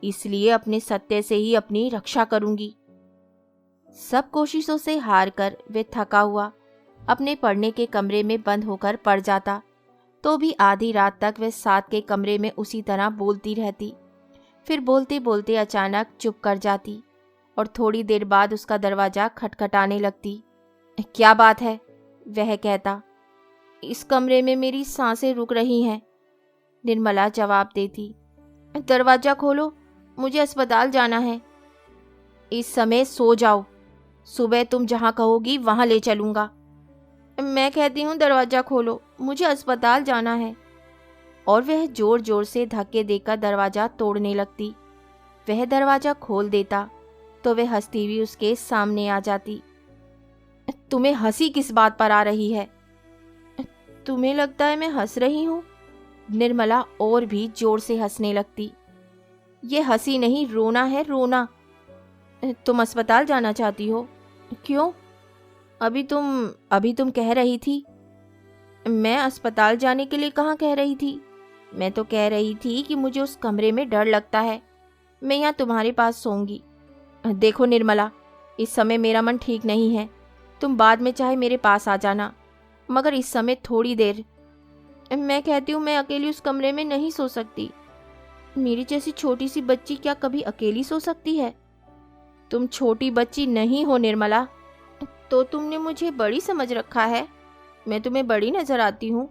इसलिए अपने सत्य से ही अपनी रक्षा करूंगी। सब कोशिशों से हार कर वे थका हुआ अपने पढ़ने के कमरे में बंद होकर पड़ जाता, तो भी आधी रात तक वह साथ के कमरे में उसी तरह बोलती रहती। फिर बोलते बोलते अचानक चुप कर जाती और थोड़ी देर बाद उसका दरवाज़ा खटखटाने लगती। क्या बात है? वह कहता। इस कमरे में मेरी सांसें रुक रही हैं, निर्मला जवाब देती। दरवाज़ा खोलो, मुझे अस्पताल जाना है। इस समय सो जाओ, सुबह तुम जहाँ कहोगी वहाँ ले चलूँगा। मैं कहती हूँ दरवाज़ा खोलो, मुझे अस्पताल जाना है। और वह जोर जोर से धक्के देकर दरवाज़ा तोड़ने लगती। वह दरवाज़ा खोल देता तो वह हंसती हुई उसके सामने आ जाती। तुम्हें हंसी किस बात पर आ रही है? तुम्हें लगता है मैं हंस रही हूँ? निर्मला और भी जोर से हंसने लगती। ये हंसी नहीं, रोना है, रोना। तुम अस्पताल जाना चाहती हो? क्यों? अभी तुम कह रही थी। मैं अस्पताल जाने के लिए कहाँ कह रही थी? मैं तो कह रही थी कि मुझे उस कमरे में डर लगता है। मैं यहाँ तुम्हारे पास सोऊंगी। देखो निर्मला, इस समय मेरा मन ठीक नहीं है। तुम बाद में चाहे मेरे पास आ जाना, मगर इस समय थोड़ी देर। मैं कहती हूँ मैं अकेली उस कमरे में नहीं सो सकती। मेरी जैसी छोटी सी बच्ची क्या कभी अकेली सो सकती है? तुम छोटी बच्ची नहीं हो निर्मला, तो तुमने मुझे बड़ी समझ रखा है। मैं तुम्हें बड़ी नजर आती हूँ?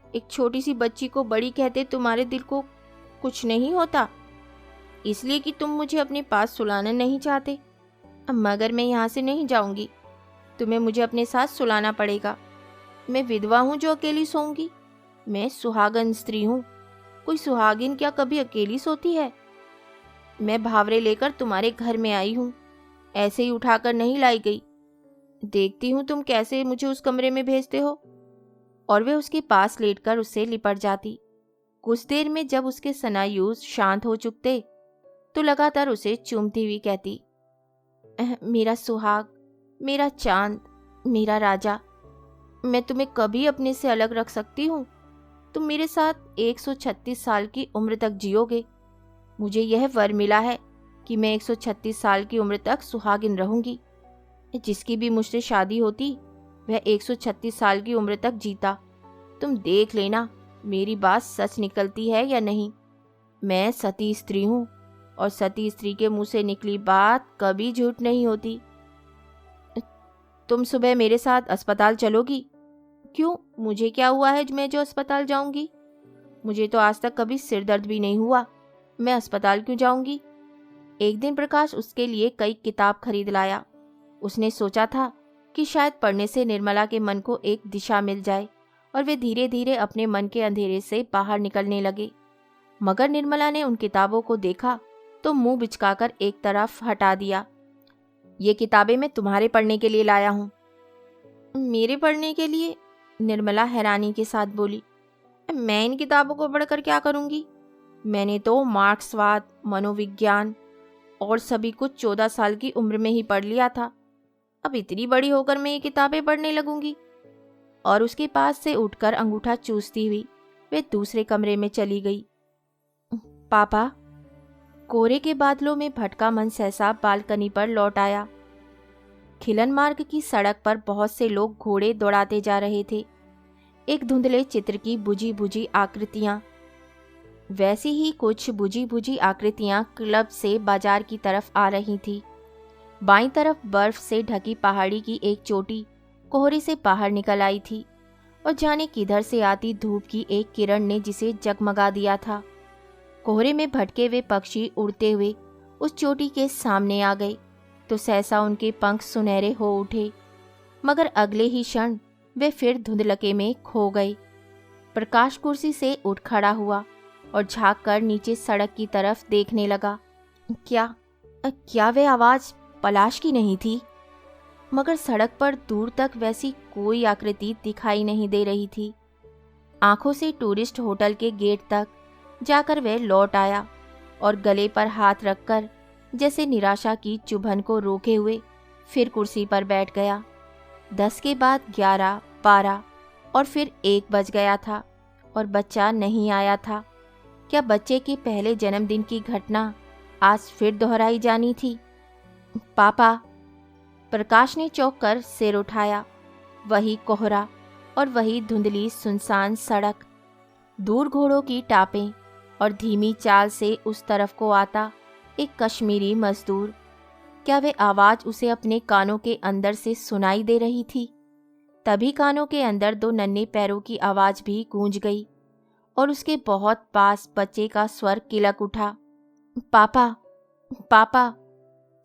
एक छोटी सी बच्ची को बड़ी कहते तुम्हारे दिल को कुछ नहीं होता, इसलिए कि तुम मुझे अपने पास सुलाना नहीं चाहते। मगर मैं यहाँ से नहीं जाऊँगी, तुम्हें मुझे अपने साथ सुलाना पड़ेगा। मैं विधवा हूँ जो अकेली सोऊंगी? मैं सुहागन स्त्री हूँ। कोई सुहागिन क्या कभी अकेली सोती है? मैं भावरे लेकर तुम्हारे घर में आई हूँ, ऐसे ही उठाकर नहीं लाई गई। देखती हूँ तुम कैसे मुझे उस कमरे में भेजते हो। और वे उसके पास लेटकर उससे लिपट जाती। कुछ देर में जब उसके स्नायु शांत हो चुकते तो लगातार उसे चूमती हुई कहती, मेरा सुहाग, मेरा चांद, मेरा राजा, मैं तुम्हें कभी अपने से अलग रख सकती हूँ? तुम मेरे साथ 136 साल की उम्र तक जियोगे। मुझे यह वर मिला है कि मैं 136 साल की उम्र तक सुहागिन रहूंगी। जिसकी भी मुझसे शादी होती वह 136 साल की उम्र तक जीता। तुम देख लेना मेरी बात सच निकलती है या नहीं। मैं सती स्त्री हूँ और सती स्त्री के मुंह से निकली बात कभी झूठ नहीं होती। तुम सुबह मेरे साथ अस्पताल चलोगी? क्यों, मुझे क्या हुआ है मैं जो अस्पताल जाऊंगी? मुझे तो आज तक कभी सिर दर्द भी नहीं हुआ, मैं अस्पताल क्यों जाऊंगी? एक दिन प्रकाश उसके लिए कई किताब खरीद लाया। उसने सोचा था कि शायद पढ़ने से निर्मला के मन को एक दिशा मिल जाए और वे धीरे धीरे अपने मन के अंधेरे से बाहर निकलने लगे। मगर निर्मला ने उन किताबों को देखा तो मुंह बिचकाकर एक तरफ हटा दिया। ये किताबें मैं तुम्हारे पढ़ने के लिए लाया हूँ। मेरे पढ़ने के लिए? निर्मला हैरानी के साथ बोली। मैं इन किताबों को पढ़कर क्या करूँगी? मैंने तो मार्क्सवाद, मनोविज्ञान और सभी कुछ 14 साल की उम्र में ही पढ़ लिया था। अब इतनी बड़ी होकर मैं ये किताबें पढ़ने लगूंगी। और उसके पास से उठकर अंगूठा चूसती हुई वे दूसरे कमरे में चली गई। पापा। कोहरे के बादलों में भटका मन सहसा बालकनी पर लौट आया। खिलन मार्ग की सड़क पर बहुत से लोग घोड़े दौड़ाते जा रहे थे। एक धुंधले चित्र की बुझी बुझी आकृतियां, वैसी ही कुछ बुझी बुझी आकृतियां क्लब से बाजार की तरफ आ रही थी। बाईं तरफ बर्फ से ढकी पहाड़ी की एक चोटी कोहरे से बाहर निकल आई थी और जाने किधर से आती धूप की एक किरण ने जिसे जगमगा दिया था। कोहरे में भटके हुए पक्षी उड़ते हुए उस चोटी के सामने आ गए तो सहसा उनके पंख सुनहरे हो उठे, मगर अगले ही क्षण वे फिर धुंधलके में खो गए। प्रकाश कुर्सी से उठ खड़ा हुआ और झाँक कर नीचे सड़क की तरफ देखने लगा। क्या वे आवाज़ पलाश की नहीं थी? मगर सड़क पर दूर तक वैसी कोई आकृति दिखाई नहीं दे रही थी। आंखों से टूरिस्ट होटल के गेट तक जाकर वह लौट आया और गले पर हाथ रखकर जैसे निराशा की चुभन को रोके हुए फिर कुर्सी पर बैठ गया। 10 के बाद 11, 12 और फिर 1 बज गया था और बच्चा नहीं आया था। क्या बच्चे के पहले जन्मदिन की घटना आज फिर दोहराई जानी थी? पापा, प्रकाश ने चौंक कर सिर उठाया। वही कोहरा और वही धुंधली सुनसान सड़क, दूर घोड़ों की टापें और धीमी चाल से उस तरफ को आता एक कश्मीरी मजदूर। क्या वे आवाज़ उसे अपने कानों के अंदर से सुनाई दे रही थी? तभी कानों के अंदर 2 नन्हे पैरों की आवाज़ भी गूंज गई और उसके बहुत पास बच्चे का स्वर किलक उठा, पापा, पापा।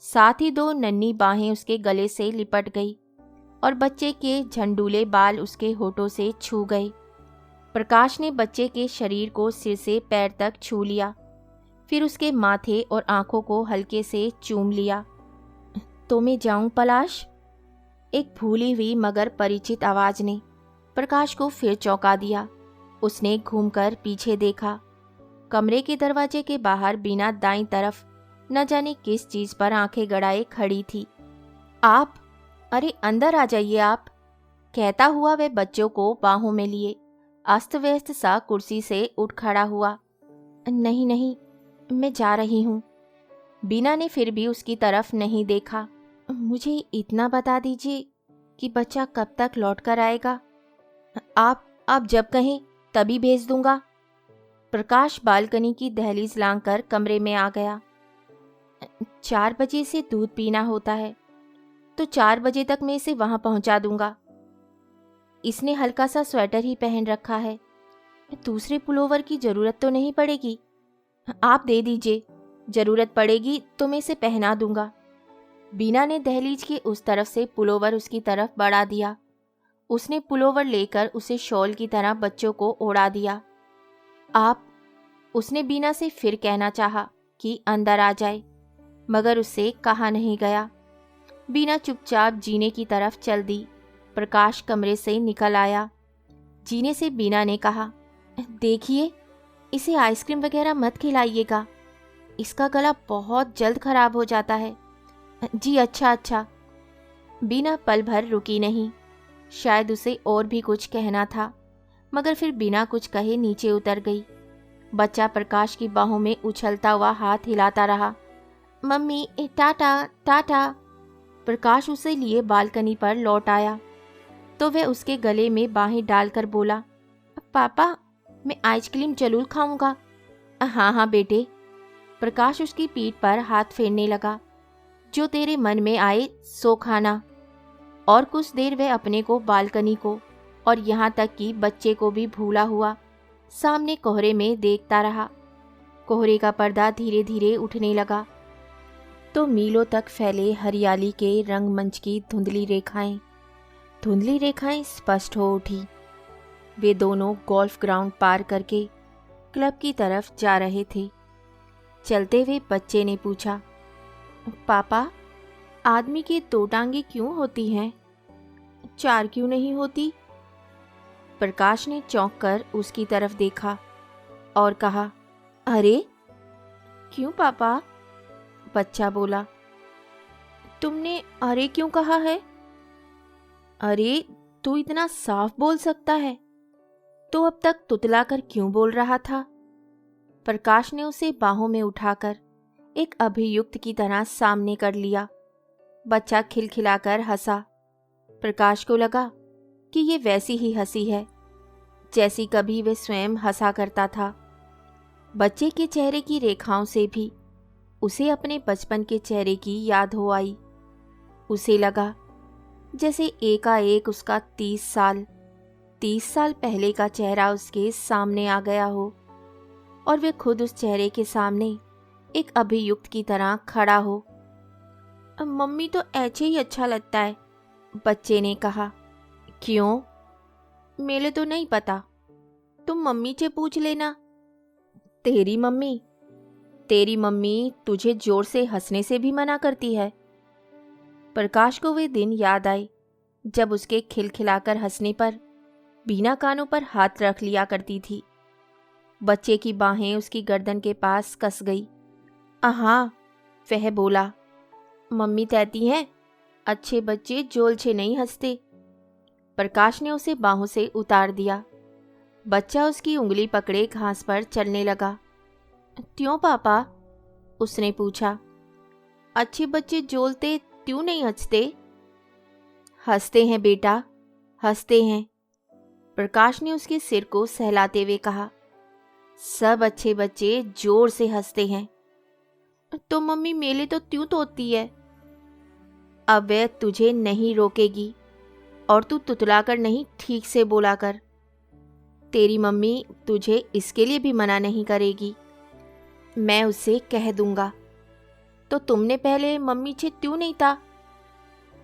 साथ ही 2 नन्ही बाहें उसके गले से लिपट गई और बच्चे के झंडूले बाल उसके होठों से छू गए। प्रकाश ने बच्चे के शरीर को सिर से पैर तक छू लिया, फिर उसके माथे और आंखों को हल्के से चूम लिया। तो मैं जाऊं पलाश? एक भूली हुई मगर परिचित आवाज ने प्रकाश को फिर चौंका दिया। उसने घूमकर पीछे देखा। कमरे के दरवाजे के बाहर बीना दाईं तरफ न जाने किस चीज पर आंखें गड़ाए खड़ी थी। आप, अरे अंदर आ जाइए आप, कहता हुआ वह बच्चों को बाहों में लिए अस्त व्यस्त सा कुर्सी से उठ खड़ा हुआ। नहीं नहीं, मैं जा रही हूँ। बीना ने फिर भी उसकी तरफ नहीं देखा। मुझे इतना बता दीजिए कि बच्चा कब तक लौट कर आएगा? आप जब कहें तभी भेज दूंगा। प्रकाश बालकनी की दहलीज लांघकर कमरे में आ गया। 4 बजे से दूध पीना होता है, तो 4 बजे तक मैं इसे वहां पहुंचा दूंगा। इसने हल्का सा स्वेटर ही पहन रखा है, दूसरे पुलोवर की जरूरत तो नहीं पड़ेगी। आप दे दीजिए, जरूरत पड़ेगी तो मैं इसे पहना दूंगा। बीना ने दहलीज के उस तरफ से पुलोवर उसकी तरफ बढ़ा दिया। उसने पुलोवर लेकर उसे शॉल की तरह बच्चों को ओढ़ा दिया। आप, उसने बीना से फिर कहना चाहा कि अंदर आ जाए, मगर उससे कहा नहीं गया। बीना चुपचाप जीने की तरफ चल दी। प्रकाश कमरे से निकल आया। जीने से बीना ने कहा, देखिए, इसे आइसक्रीम वगैरह मत खिलाइएगा, इसका गला बहुत जल्द खराब हो जाता है। जी अच्छा अच्छा। बीना पल भर रुकी नहीं। शायद उसे और भी कुछ कहना था, मगर फिर बिना कुछ कहे नीचे उतर गई। बच्चा प्रकाश की बाहों में उछलता हुआ हाथ हिलाता रहा। मम्मी टाटा टाटा। प्रकाश उसे लिए बालकनी पर लौट आया तो वह उसके गले में बाहें डालकर बोला, पापा, मैं आइसक्रीम जरूर खाऊंगा। हाँ हाँ बेटे। प्रकाश उसकी पीठ पर हाथ फेरने लगा। जो तेरे मन में आए सो खाना। और कुछ देर वह अपने को, बालकनी को और यहाँ तक कि बच्चे को भी भूला हुआ सामने कोहरे में देखता रहा। कोहरे का पर्दा धीरे धीरे उठने लगा तो मीलों तक फैले हरियाली के रंगमंच की धुंधली रेखाएं स्पष्ट हो उठी। वे दोनों गोल्फ ग्राउंड पार करके क्लब की तरफ जा रहे थे। चलते हुए बच्चे ने पूछा, पापा, आदमी की 2 टांगे क्यों होती हैं? 4 क्यों नहीं होती? प्रकाश ने चौंक कर उसकी तरफ देखा और कहा, अरे क्यों पापा? बच्चा बोला, तुमने अरे क्यों कहा है? अरे, तू इतना साफ बोल सकता है तो अब तक तुतला कर क्यों बोल रहा था? प्रकाश ने उसे बाहों में उठाकर एक अभियुक्त की तरह सामने कर लिया। बच्चा खिलखिलाकर हंसा। प्रकाश को लगा कि ये वैसी ही हंसी है जैसी कभी वे स्वयं हंसा करता था। बच्चे के चेहरे की रेखाओं से भी उसे अपने बचपन के चेहरे की याद हो आई। उसे लगा जैसे एकाएक उसका 30 साल पहले का चेहरा उसके सामने आ गया हो और वे खुद उस चेहरे के सामने एक अभियुक्त की तरह खड़ा हो। मम्मी तो ऐसे ही अच्छा लगता है, बच्चे ने कहा। क्यों? मेरे तो नहीं पता, तुम मम्मी से पूछ लेना। तेरी मम्मी तुझे जोर से हंसने से भी मना करती है। प्रकाश को वे दिन याद आए जब उसके खिलखिलाकर हंसने पर बीना कानों पर हाथ रख लिया करती थी। बच्चे की बाहें उसकी गर्दन के पास कस गई हाँ, वह बोला। मम्मी कहती हैं अच्छे बच्चे जोल से नहीं हंसते। प्रकाश ने उसे बाहों से उतार दिया। बच्चा उसकी उंगली पकड़े घास पर चलने लगा। क्यों पापा? उसने पूछा। अच्छे बच्चे जोलते क्यों नहीं हंसते? हंसते हैं बेटा, हंसते हैं, प्रकाश ने उसके सिर को सहलाते हुए कहा। सब अच्छे बच्चे जोर से हंसते हैं। तो मम्मी मेले तो त्यों तोड़ती है? अब वह तुझे नहीं रोकेगी और तू तुतलाकर नहीं, ठीक से बोला कर। तेरी मम्मी तुझे इसके लिए भी मना नहीं करेगी। मैं उससे कह दूंगा। तो तुमने पहले मम्मी से क्यों नहीं था?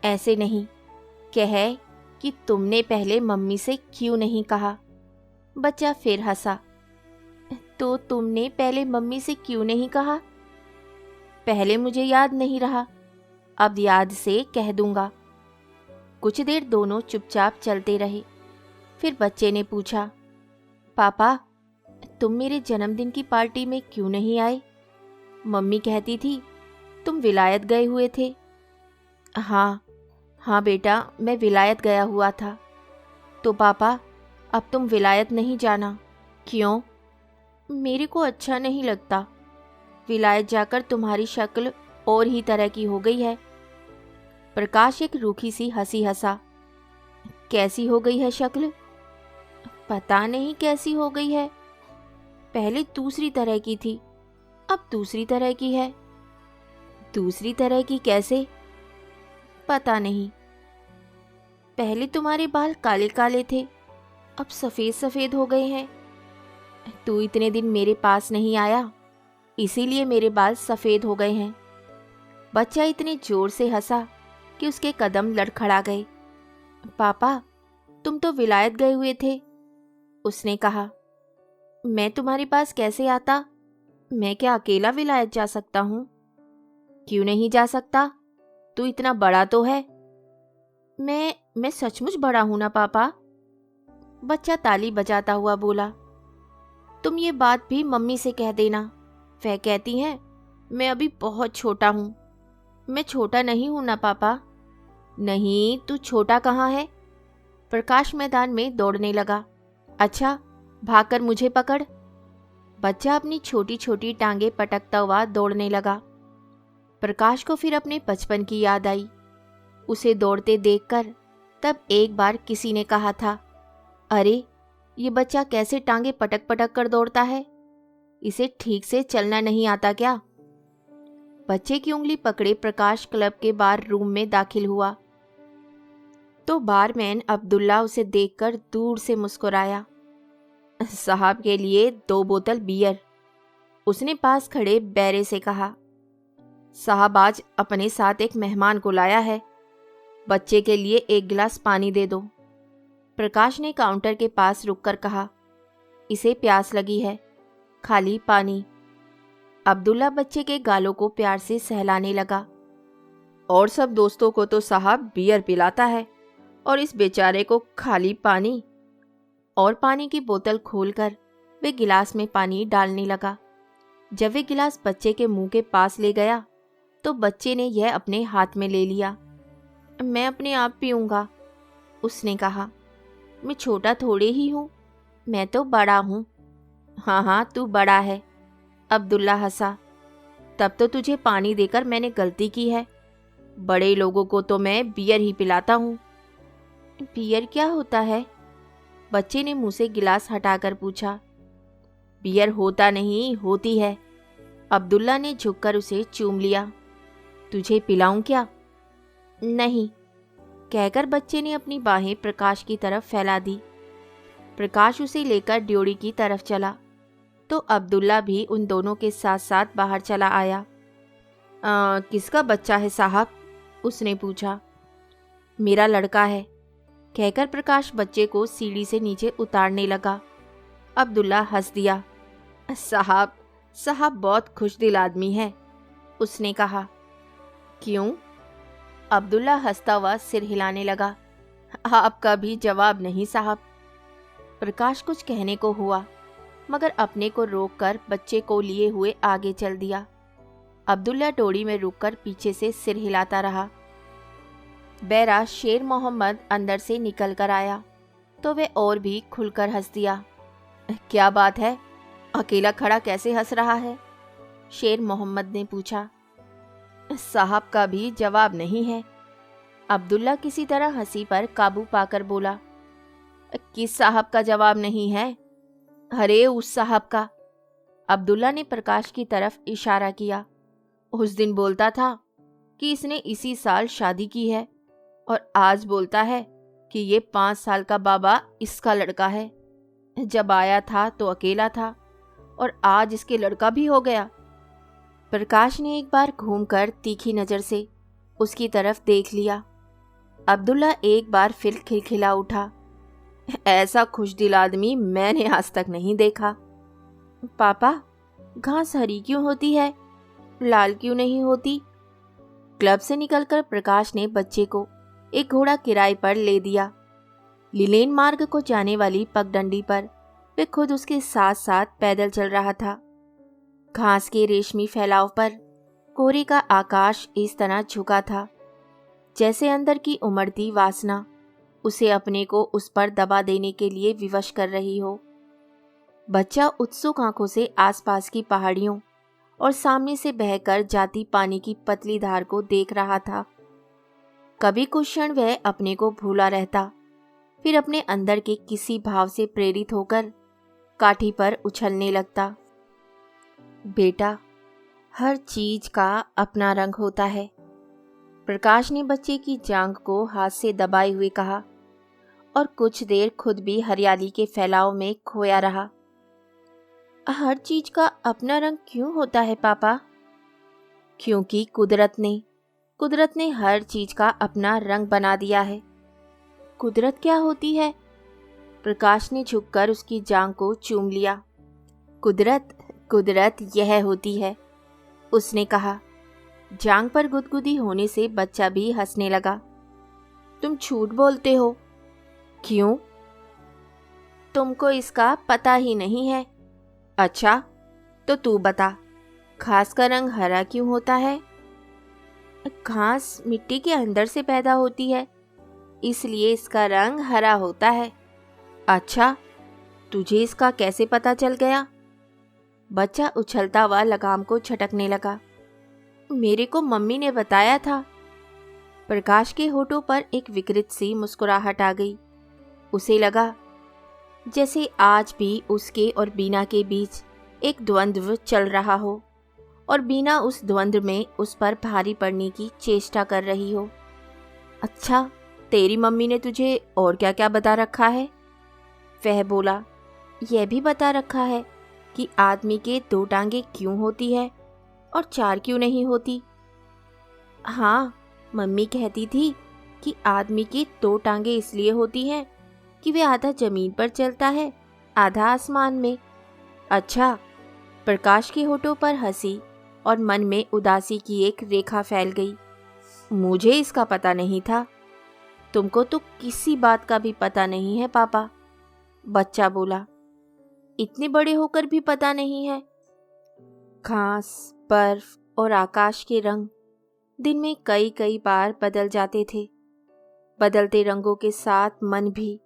ऐसे नहीं, कह कि तुमने पहले मम्मी से क्यों नहीं कहा। बच्चा फिर हंसा। तो तुमने पहले मम्मी से क्यों नहीं कहा? पहले मुझे याद नहीं रहा, अब याद से कह दूंगा। कुछ देर दोनों चुपचाप चलते रहे। फिर बच्चे ने पूछा, पापा तुम मेरे जन्मदिन की पार्टी में क्यों नहीं आए? मम्मी कहती थी तुम विलायत गए हुए थे। हाँ हाँ बेटा, मैं विलायत गया हुआ था। तो पापा अब तुम विलायत नहीं जाना। क्यों? मेरे को अच्छा नहीं लगता। विलायत जाकर तुम्हारी शक्ल और ही तरह की हो गई है। प्रकाश एक रूखी सी हंसी हंसा। कैसी हो गई है शक्ल? पता नहीं कैसी हो गई है। पहले दूसरी तरह की थी, अब दूसरी तरह की है। दूसरी तरह की कैसे? पता नहीं। पहले तुम्हारे बाल काले काले थे, अब सफ़ेद सफ़ेद हो गए हैं। तू इतने दिन मेरे पास नहीं आया, इसीलिए मेरे बाल सफ़ेद हो गए हैं। बच्चा इतने जोर से हंसा कि उसके कदम लड़खड़ा गए। पापा तुम तो विलायत गए हुए थे, उसने कहा। मैं तुम्हारे पास कैसे आता? मैं क्या अकेला विलायत जा सकता हूँ? क्यों नहीं जा सकता? तू इतना बड़ा तो है। मैं सचमुच बड़ा हूं ना पापा? बच्चा ताली बजाता हुआ बोला। तुम ये बात भी मम्मी से कह देना। वह कहती हैं मैं अभी बहुत छोटा हूं। मैं छोटा नहीं हूं ना पापा? नहीं, तू छोटा कहाँ है? प्रकाश मैदान में दौड़ने लगा। अच्छा, भागकर मुझे पकड़। बच्चा अपनी छोटी छोटी टांगे पटकता हुआ दौड़ने लगा। प्रकाश को फिर अपने बचपन की याद आई। उसे दौड़ते देखकर तब एक बार किसी ने कहा था, अरे ये बच्चा कैसे टांगे पटक पटक कर दौड़ता है, इसे ठीक से चलना नहीं आता क्या? बच्चे की उंगली पकड़े प्रकाश क्लब के बार रूम में दाखिल हुआ तो बारमैन अब्दुल्ला उसे देखकर दूर से मुस्कुराया। साहब के लिए 2 बोतल बियर, उसने पास खड़े बैरे से कहा। साहब आज अपने साथ एक मेहमान को लाया है, बच्चे के लिए 1 गिलास पानी दे दो। प्रकाश ने काउंटर के पास रुककर कहा, इसे प्यास लगी है, खाली पानी। अब्दुल्ला बच्चे के गालों को प्यार से सहलाने लगा। और सब दोस्तों को तो साहब बियर पिलाता है और इस बेचारे को खाली पानी। और पानी की बोतल खोलकर वे गिलास में पानी डालने लगा। जब वे गिलास बच्चे के मुंह के पास ले गया तो बच्चे ने यह अपने हाथ में ले लिया। मैं अपने आप पीऊँगा, उसने कहा। मैं छोटा थोड़े ही हूँ, मैं तो बड़ा हूँ। हाँ हाँ तू बड़ा है, अब्दुल्ला हंसा। तब तो तुझे पानी देकर मैंने गलती की है। बड़े लोगों को तो मैं बियर ही पिलाता हूँ। बियर क्या होता है? बच्चे ने मुंह से गिलास हटाकर पूछा। बियर होता नहीं, होती है। अब्दुल्ला ने झुककर उसे चूम लिया। तुझे पिलाऊं क्या? नहीं, कहकर बच्चे ने अपनी बाहें प्रकाश की तरफ फैला दी। प्रकाश उसे लेकर ड्योढ़ी की तरफ चला तो अब्दुल्ला भी उन दोनों के साथ साथ बाहर चला आया। किसका बच्चा है साहब? उसने पूछा। मेरा लड़का है, कहकर प्रकाश बच्चे को सीढ़ी से नीचे उतारने लगा। अब्दुल्ला हंस दिया। साहब साहब बहुत खुशदिल आदमी है, उसने कहा। क्यों? अब्दुल्ला हंसता हुआ सिर हिलाने लगा। आपका भी जवाब नहीं साहब। प्रकाश कुछ कहने को हुआ मगर अपने को रोककर बच्चे को लिए हुए आगे चल दिया। अब्दुल्ला टोड़ी में रुककर पीछे से सिर हिलाता रहा। बैरा शेर मोहम्मद अंदर से निकल कर आया तो वह और भी खुलकर हंस दिया। क्या बात है, अकेला खड़ा कैसे हंस रहा है? शेर मोहम्मद ने पूछा। साहब का भी जवाब नहीं है। अब्दुल्ला किसी तरह हंसी पर काबू पाकर बोला। किस साहब का जवाब नहीं है? अरे उस साहब का। अब्दुल्ला ने प्रकाश की तरफ इशारा किया। उस दिन बोलता था कि इसने इसी साल शादी की है और आज बोलता है कि ये 5 साल का बाबा इसका लड़का है। जब आया था तो अकेला था और आज इसके लड़का भी हो गया। प्रकाश ने एक बार घूमकर तीखी नजर से उसकी तरफ देख लिया। अब्दुल्ला एक बार फिर खिलखिला उठा। ऐसा खुशदिल आदमी मैंने आज तक नहीं देखा। पापा, घास हरी क्यों होती है, लाल क्यों नहीं होती? क्लब से निकलकर प्रकाश ने बच्चे को एक घोड़ा किराए पर ले दिया। लिलेन मार्ग को जाने वाली पगडंडी पर वे खुद उसके साथ साथ पैदल चल रहा था। घास के रेशमी फैलाव पर कोहरे का आकाश इस तरह झुका था जैसे अंदर की उमड़ती वासना उसे अपने को उस पर दबा देने के लिए विवश कर रही हो। बच्चा उत्सुक आंखों से आसपास की पहाड़ियों और सामने से बहकर जाती पानी की पतली धार को देख रहा था। कभी कुछ क्षण वह अपने को भूला रहता, फिर अपने अंदर के किसी भाव से प्रेरित होकर काठी पर उछलने लगता। बेटा, हर चीज का अपना रंग होता है, प्रकाश ने बच्चे की जांघ को हाथ से दबाए हुए कहा और कुछ देर खुद भी हरियाली के फैलाव में खोया रहा। हर चीज का अपना रंग क्यों होता है पापा? क्योंकि कुदरत ने हर चीज का अपना रंग बना दिया है। कुदरत क्या होती है? प्रकाश ने झुककर उसकी जांघ को चूम लिया। कुदरत यह होती है, उसने कहा। जांघ पर गुदगुदी होने से बच्चा भी हंसने लगा। तुम झूठ बोलते हो। क्यों? तुमको इसका पता ही नहीं है। अच्छा, तो तू बता, घास का रंग हरा क्यों होता है? घास मिट्टी के अंदर से पैदा होती है, इसलिए इसका रंग हरा होता है। अच्छा, तुझे इसका कैसे पता चल गया? बच्चा उछलता हुआ लगाम को झटकने लगा। मेरे को मम्मी ने बताया था। प्रकाश के होठों पर एक विकृत सी मुस्कुराहट आ गई। उसे लगा जैसे आज भी उसके और बीना के बीच एक द्वंद्व चल रहा हो और बीना उस द्वंद्व में उस पर भारी पड़ने की चेष्टा कर रही हो। अच्छा, तेरी मम्मी ने तुझे और क्या क्या बता रखा है? वह बोला। यह भी बता रखा है कि आदमी के 2 टांगे क्यों होती है और 4 क्यों नहीं होती। हाँ, मम्मी कहती थी कि आदमी की 2 टांगे इसलिए होती हैं कि वे आधा जमीन पर चलता है, आधा आसमान में। अच्छा। प्रकाश के होठों पर हंसी और मन में उदासी की एक रेखा फैल गई। मुझे इसका पता नहीं था। तुमको तो किसी बात का भी पता नहीं है पापा, बच्चा बोला। इतने बड़े होकर भी पता नहीं है? घास, बर्फ और आकाश के रंग दिन में कई कई बार बदल जाते थे। बदलते रंगों के साथ मन भी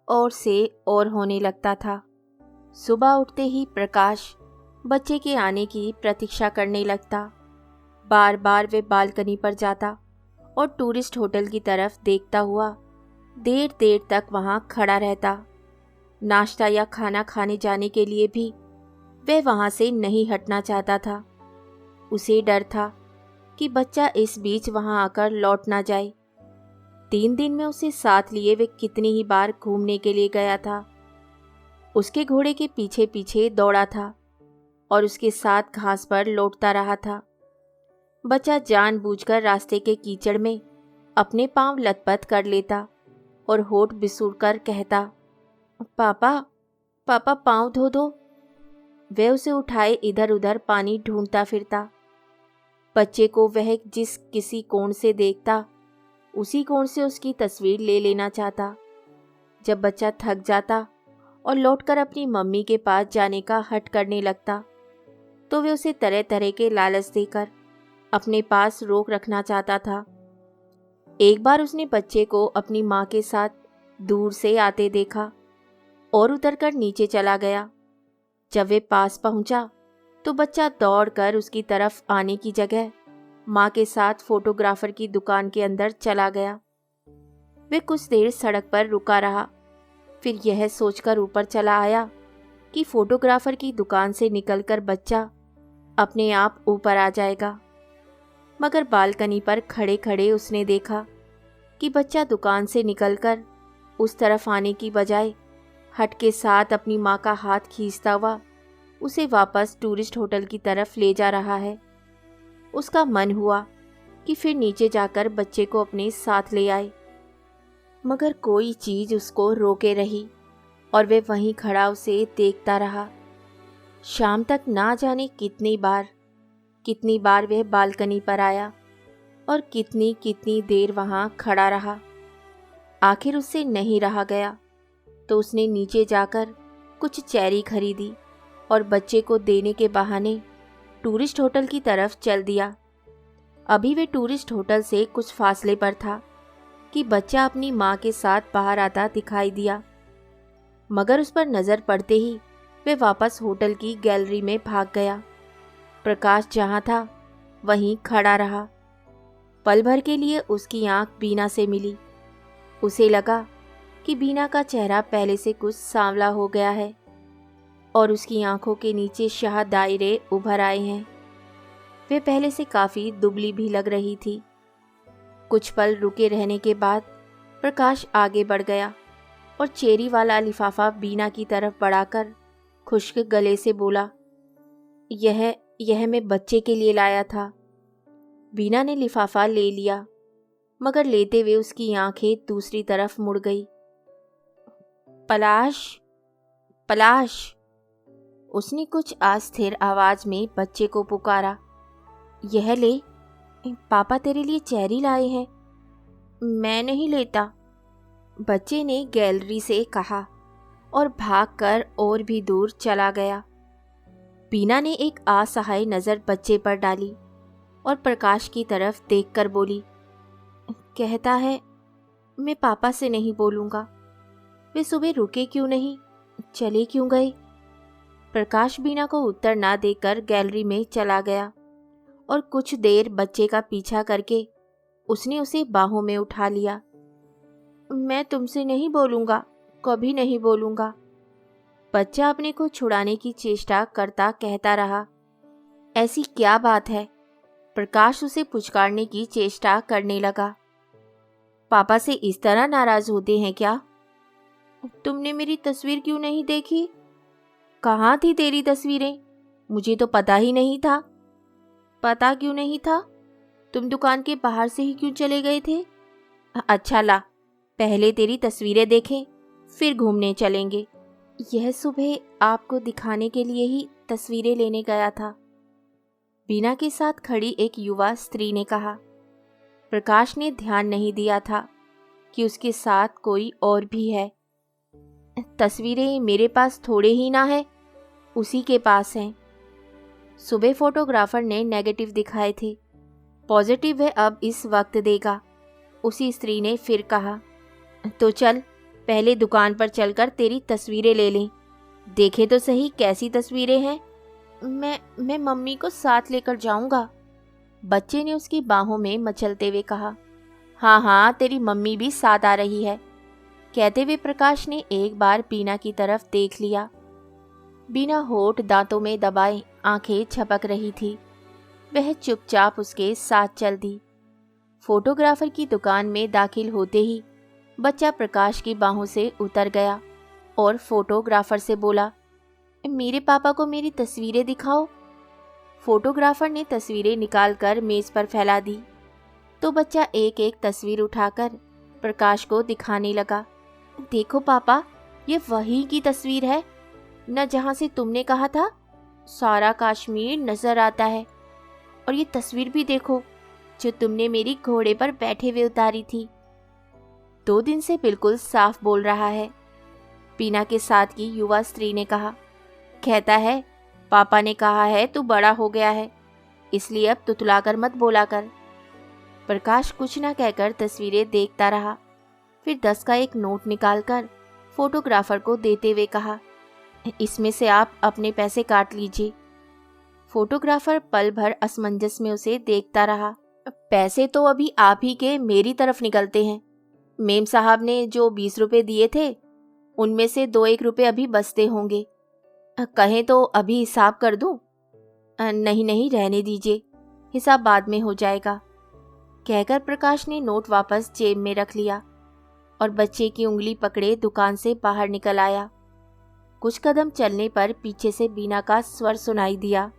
और से और होने लगता था। सुबह उठते ही प्रकाश बच्चे के आने की प्रतीक्षा करने लगता। बार बार वे बालकनी पर जाता और टूरिस्ट होटल की तरफ देखता हुआ देर देर तक वहां खड़ा रहता। नाश्ता या खाना खाने जाने के लिए भी वह वहां से नहीं हटना चाहता था। उसे डर था कि बच्चा इस बीच वहां आकर लौट ना जाए। 3 दिन में उसे साथ लिए वे कितनी ही बार घूमने के लिए गया था। उसके घोड़े के पीछे पीछे दौड़ा था और उसके साथ घास पर लौटता रहा था। बच्चा जानबूझकर रास्ते के कीचड़ में अपने पांव लथपथ कर लेता और होठ बिसूरकर कहता, पापा पापा पांव धो दो। वह उसे उठाए इधर उधर पानी ढूंढता फिरता। बच्चे को वह जिस किसी कोण से देखता उसी कोण से उसकी तस्वीर ले लेना चाहता। जब बच्चा थक जाता और लौटकर अपनी मम्मी के पास जाने का हट करने लगता तो वे उसे तरह तरह के लालच देकर अपने पास रोक रखना चाहता था। एक बार उसने बच्चे को अपनी माँ के साथ दूर से आते देखा और उतरकर नीचे चला गया। जब वे पास पहुंचा तो बच्चा दौड़कर उसकी तरफ आने की जगह माँ के साथ फोटोग्राफर की दुकान के अंदर चला गया। वे कुछ देर सड़क पर रुका रहा, फिर यह सोचकर ऊपर चला आया कि फोटोग्राफर की दुकान से निकलकर बच्चा अपने आप ऊपर आ जाएगा। मगर बालकनी पर खड़े खड़े उसने देखा कि बच्चा दुकान से निकलकर उस तरफ आने की बजाय हट के साथ अपनी माँ का हाथ खींचता हुआ उसे वापस टूरिस्ट होटल की तरफ ले जा रहा है। उसका मन हुआ कि फिर नीचे जाकर बच्चे को अपने साथ ले आए, मगर कोई चीज़ उसको रोके रही और वे वहीं खड़ा उसे देखता रहा। शाम तक ना जाने कितनी बार वह बालकनी पर आया और कितनी देर वहाँ खड़ा रहा। आखिर उससे नहीं रहा गया तो उसने नीचे जाकर कुछ चेरी खरीदी और बच्चे को देने के बहाने टूरिस्ट होटल की तरफ चल दिया। अभी वे टूरिस्ट होटल से कुछ फासले पर था कि बच्चा अपनी माँ के साथ बाहर आता दिखाई दिया, मगर उस पर नज़र पड़ते ही वे वापस होटल की गैलरी में भाग गया। प्रकाश जहाँ था वहीं खड़ा रहा। पल भर के लिए उसकी आंख बीना से मिली। उसे लगा कि बीना का चेहरा पहले से कुछ सांवला हो गया है और उसकी आंखों के नीचे शाह दायरे उभर आए हैं। वे पहले से काफ़ी दुबली भी लग रही थी। कुछ पल रुके रहने के बाद प्रकाश आगे बढ़ गया और चेरी वाला लिफाफा बीना की तरफ बढ़ाकर खुश्क गले से बोला, यह मैं बच्चे के लिए लाया था। बीना ने लिफाफा ले लिया, मगर लेते हुए उसकी आंखें दूसरी तरफ मुड़ गई। पलाश, पलाश, उसने कुछ अस्थिर आवाज में बच्चे को पुकारा। यह ले, पापा तेरे लिए चेरी लाए हैं। मैं नहीं लेता, बच्चे ने गैलरी से कहा और भागकर और भी दूर चला गया। बीना ने एक असहाय नज़र बच्चे पर डाली और प्रकाश की तरफ देखकर बोली, कहता है मैं पापा से नहीं बोलूँगा। वे सुबह रुके क्यों नहीं, चले क्यों गए? प्रकाश बीना को उत्तर ना देकर गैलरी में चला गया और कुछ देर बच्चे का पीछा करके उसने उसे बाहों में उठा लिया। मैं तुमसे नहीं बोलूँगा, कभी नहीं बोलूँगा, बच्चा अपने को छुड़ाने की चेष्टा करता कहता रहा। ऐसी क्या बात है? प्रकाश उसे पुचकारने की चेष्टा करने लगा। पापा से इस तरह नाराज होते हैं क्या? तुमने मेरी तस्वीर क्यों नहीं देखी? कहाँ थी तेरी तस्वीरें? मुझे तो पता ही नहीं था। पता क्यों नहीं था? तुम दुकान के बाहर से ही क्यों चले गए थे? अच्छा ला, पहले तेरी तस्वीरें देखें, फिर घूमने चलेंगे। यह सुबह आपको दिखाने के लिए ही तस्वीरें लेने गया था, बीना के साथ खड़ी एक युवा स्त्री ने कहा। प्रकाश ने ध्यान नहीं दिया था कि उसके साथ कोई और भी है। तस्वीरें मेरे पास थोड़े ही ना है, उसी के पास हैं। सुबह फोटोग्राफर ने नेगेटिव दिखाए थे, पॉजिटिव वह अब इस वक्त देगा। उसी स्त्री ने फिर कहा, तो चल पहले दुकान पर चलकर तेरी तस्वीरें ले लें, देखे तो सही कैसी तस्वीरें हैं। मैं मम्मी को साथ लेकर जाऊंगा, बच्चे ने उसकी बाहों में मचलते हुए कहा। हाँ हाँ, तेरी मम्मी भी साथ आ रही है, कहते हुए प्रकाश ने एक बार बीना की तरफ देख लिया। बीना होठ दांतों में दबाए आंखें झपक रही थी। वह चुपचाप उसके साथ चल दी। फोटोग्राफर की दुकान में दाखिल होते ही बच्चा प्रकाश की बाहों से उतर गया और फोटोग्राफर से बोला, मेरे पापा को मेरी तस्वीरें दिखाओ। फोटोग्राफर ने तस्वीरें निकालकर मेज़ पर फैला दी तो बच्चा एक एक तस्वीर उठाकर प्रकाश को दिखाने लगा। देखो पापा, ये वही की तस्वीर है न जहाँ से तुमने कहा था सारा कश्मीर नजर आता है, और ये तस्वीर भी देखो जो तुमने मेरी घोड़े पर बैठे हुए उतारी थी। 2 दिन से बिल्कुल साफ बोल रहा है, बीना के साथ की युवा स्त्री ने कहा। कहता है पापा ने कहा है तू बड़ा हो गया है, इसलिए अब तुतलाकर मत बोला कर। प्रकाश कुछ ना कहकर तस्वीरें देखता रहा। फिर 10 का एक नोट निकालकर फोटोग्राफर को देते हुए कहा, इसमें से आप अपने पैसे काट लीजिए। फोटोग्राफर पल भर असमंजस में उसे देखता रहा। पैसे तो अभी आप ही के मेरी तरफ निकलते हैं। मेम साहब ने जो 20 रुपए दिए थे उनमें से 2-1 रुपए अभी बचते होंगे। कहें तो अभी हिसाब कर दूं? नहीं नहीं, रहने दीजिए, हिसाब बाद में हो जाएगा, कहकर प्रकाश ने नोट वापस जेब में रख लिया और बच्चे की उंगली पकड़े दुकान से बाहर निकल आया। कुछ कदम चलने पर पीछे से बीना का स्वर सुनाई दिया,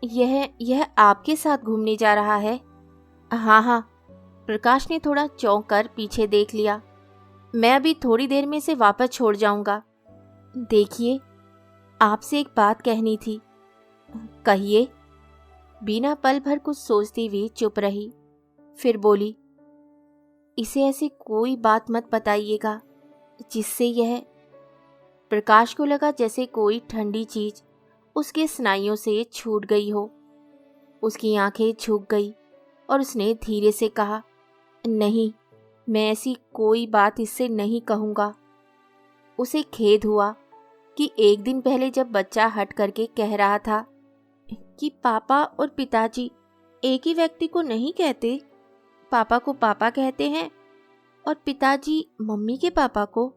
यह आपके साथ घूमने जा रहा है? हाँ हाँ, प्रकाश ने थोड़ा चौंक कर पीछे देख लिया। मैं अभी थोड़ी देर में इसे वापस छोड़ जाऊंगा। देखिए, आपसे एक बात कहनी थी। कहिए। बीना पल भर कुछ सोचती हुई चुप रही, फिर बोली, इसे ऐसी कोई बात मत बताइएगा जिससे यह। प्रकाश को लगा जैसे कोई ठंडी चीज उसके स्नायुओं से छूट गई हो। उसकी आंखें झुक गई और उसने धीरे से कहा, नहीं, मैं ऐसी कोई बात इससे नहीं कहूँगा। उसे खेद हुआ कि एक दिन पहले जब बच्चा हट करके कह रहा था कि पापा और पिताजी एक ही व्यक्ति को नहीं कहते, पापा को पापा कहते हैं और पिताजी मम्मी के पापा को,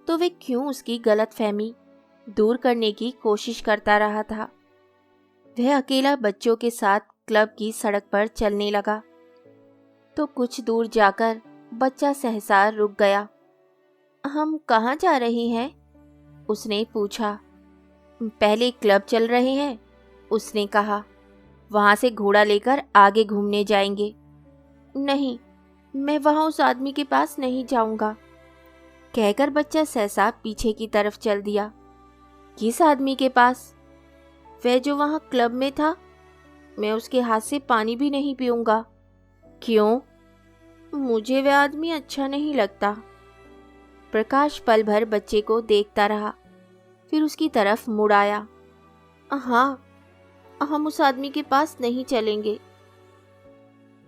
तो वे क्यों उसकी गलतफहमी दूर करने की कोशिश करता रहा था। वह अकेला बच्चों के साथ क्लब की सड़क पर चलने लगा तो कुछ दूर जाकर बच्चा सहसा रुक गया। हम कहाँ जा रहे हैं? उसने पूछा। पहले क्लब चल रहे हैं, उसने कहा, वहां से घोड़ा लेकर आगे घूमने जाएंगे। नहीं, मैं वहां उस आदमी के पास नहीं जाऊंगा, कहकर बच्चा सहसा पीछे की तरफ चल दिया। किस आदमी के पास? वह जो वहां क्लब में था। मैं उसके हाथ से पानी भी नहीं पीऊंगा। क्यों? मुझे वह आदमी अच्छा नहीं लगता। प्रकाश पल भर बच्चे को देखता रहा, फिर उसकी तरफ मुड़ आया। हाँ, हम उस आदमी के पास नहीं चलेंगे,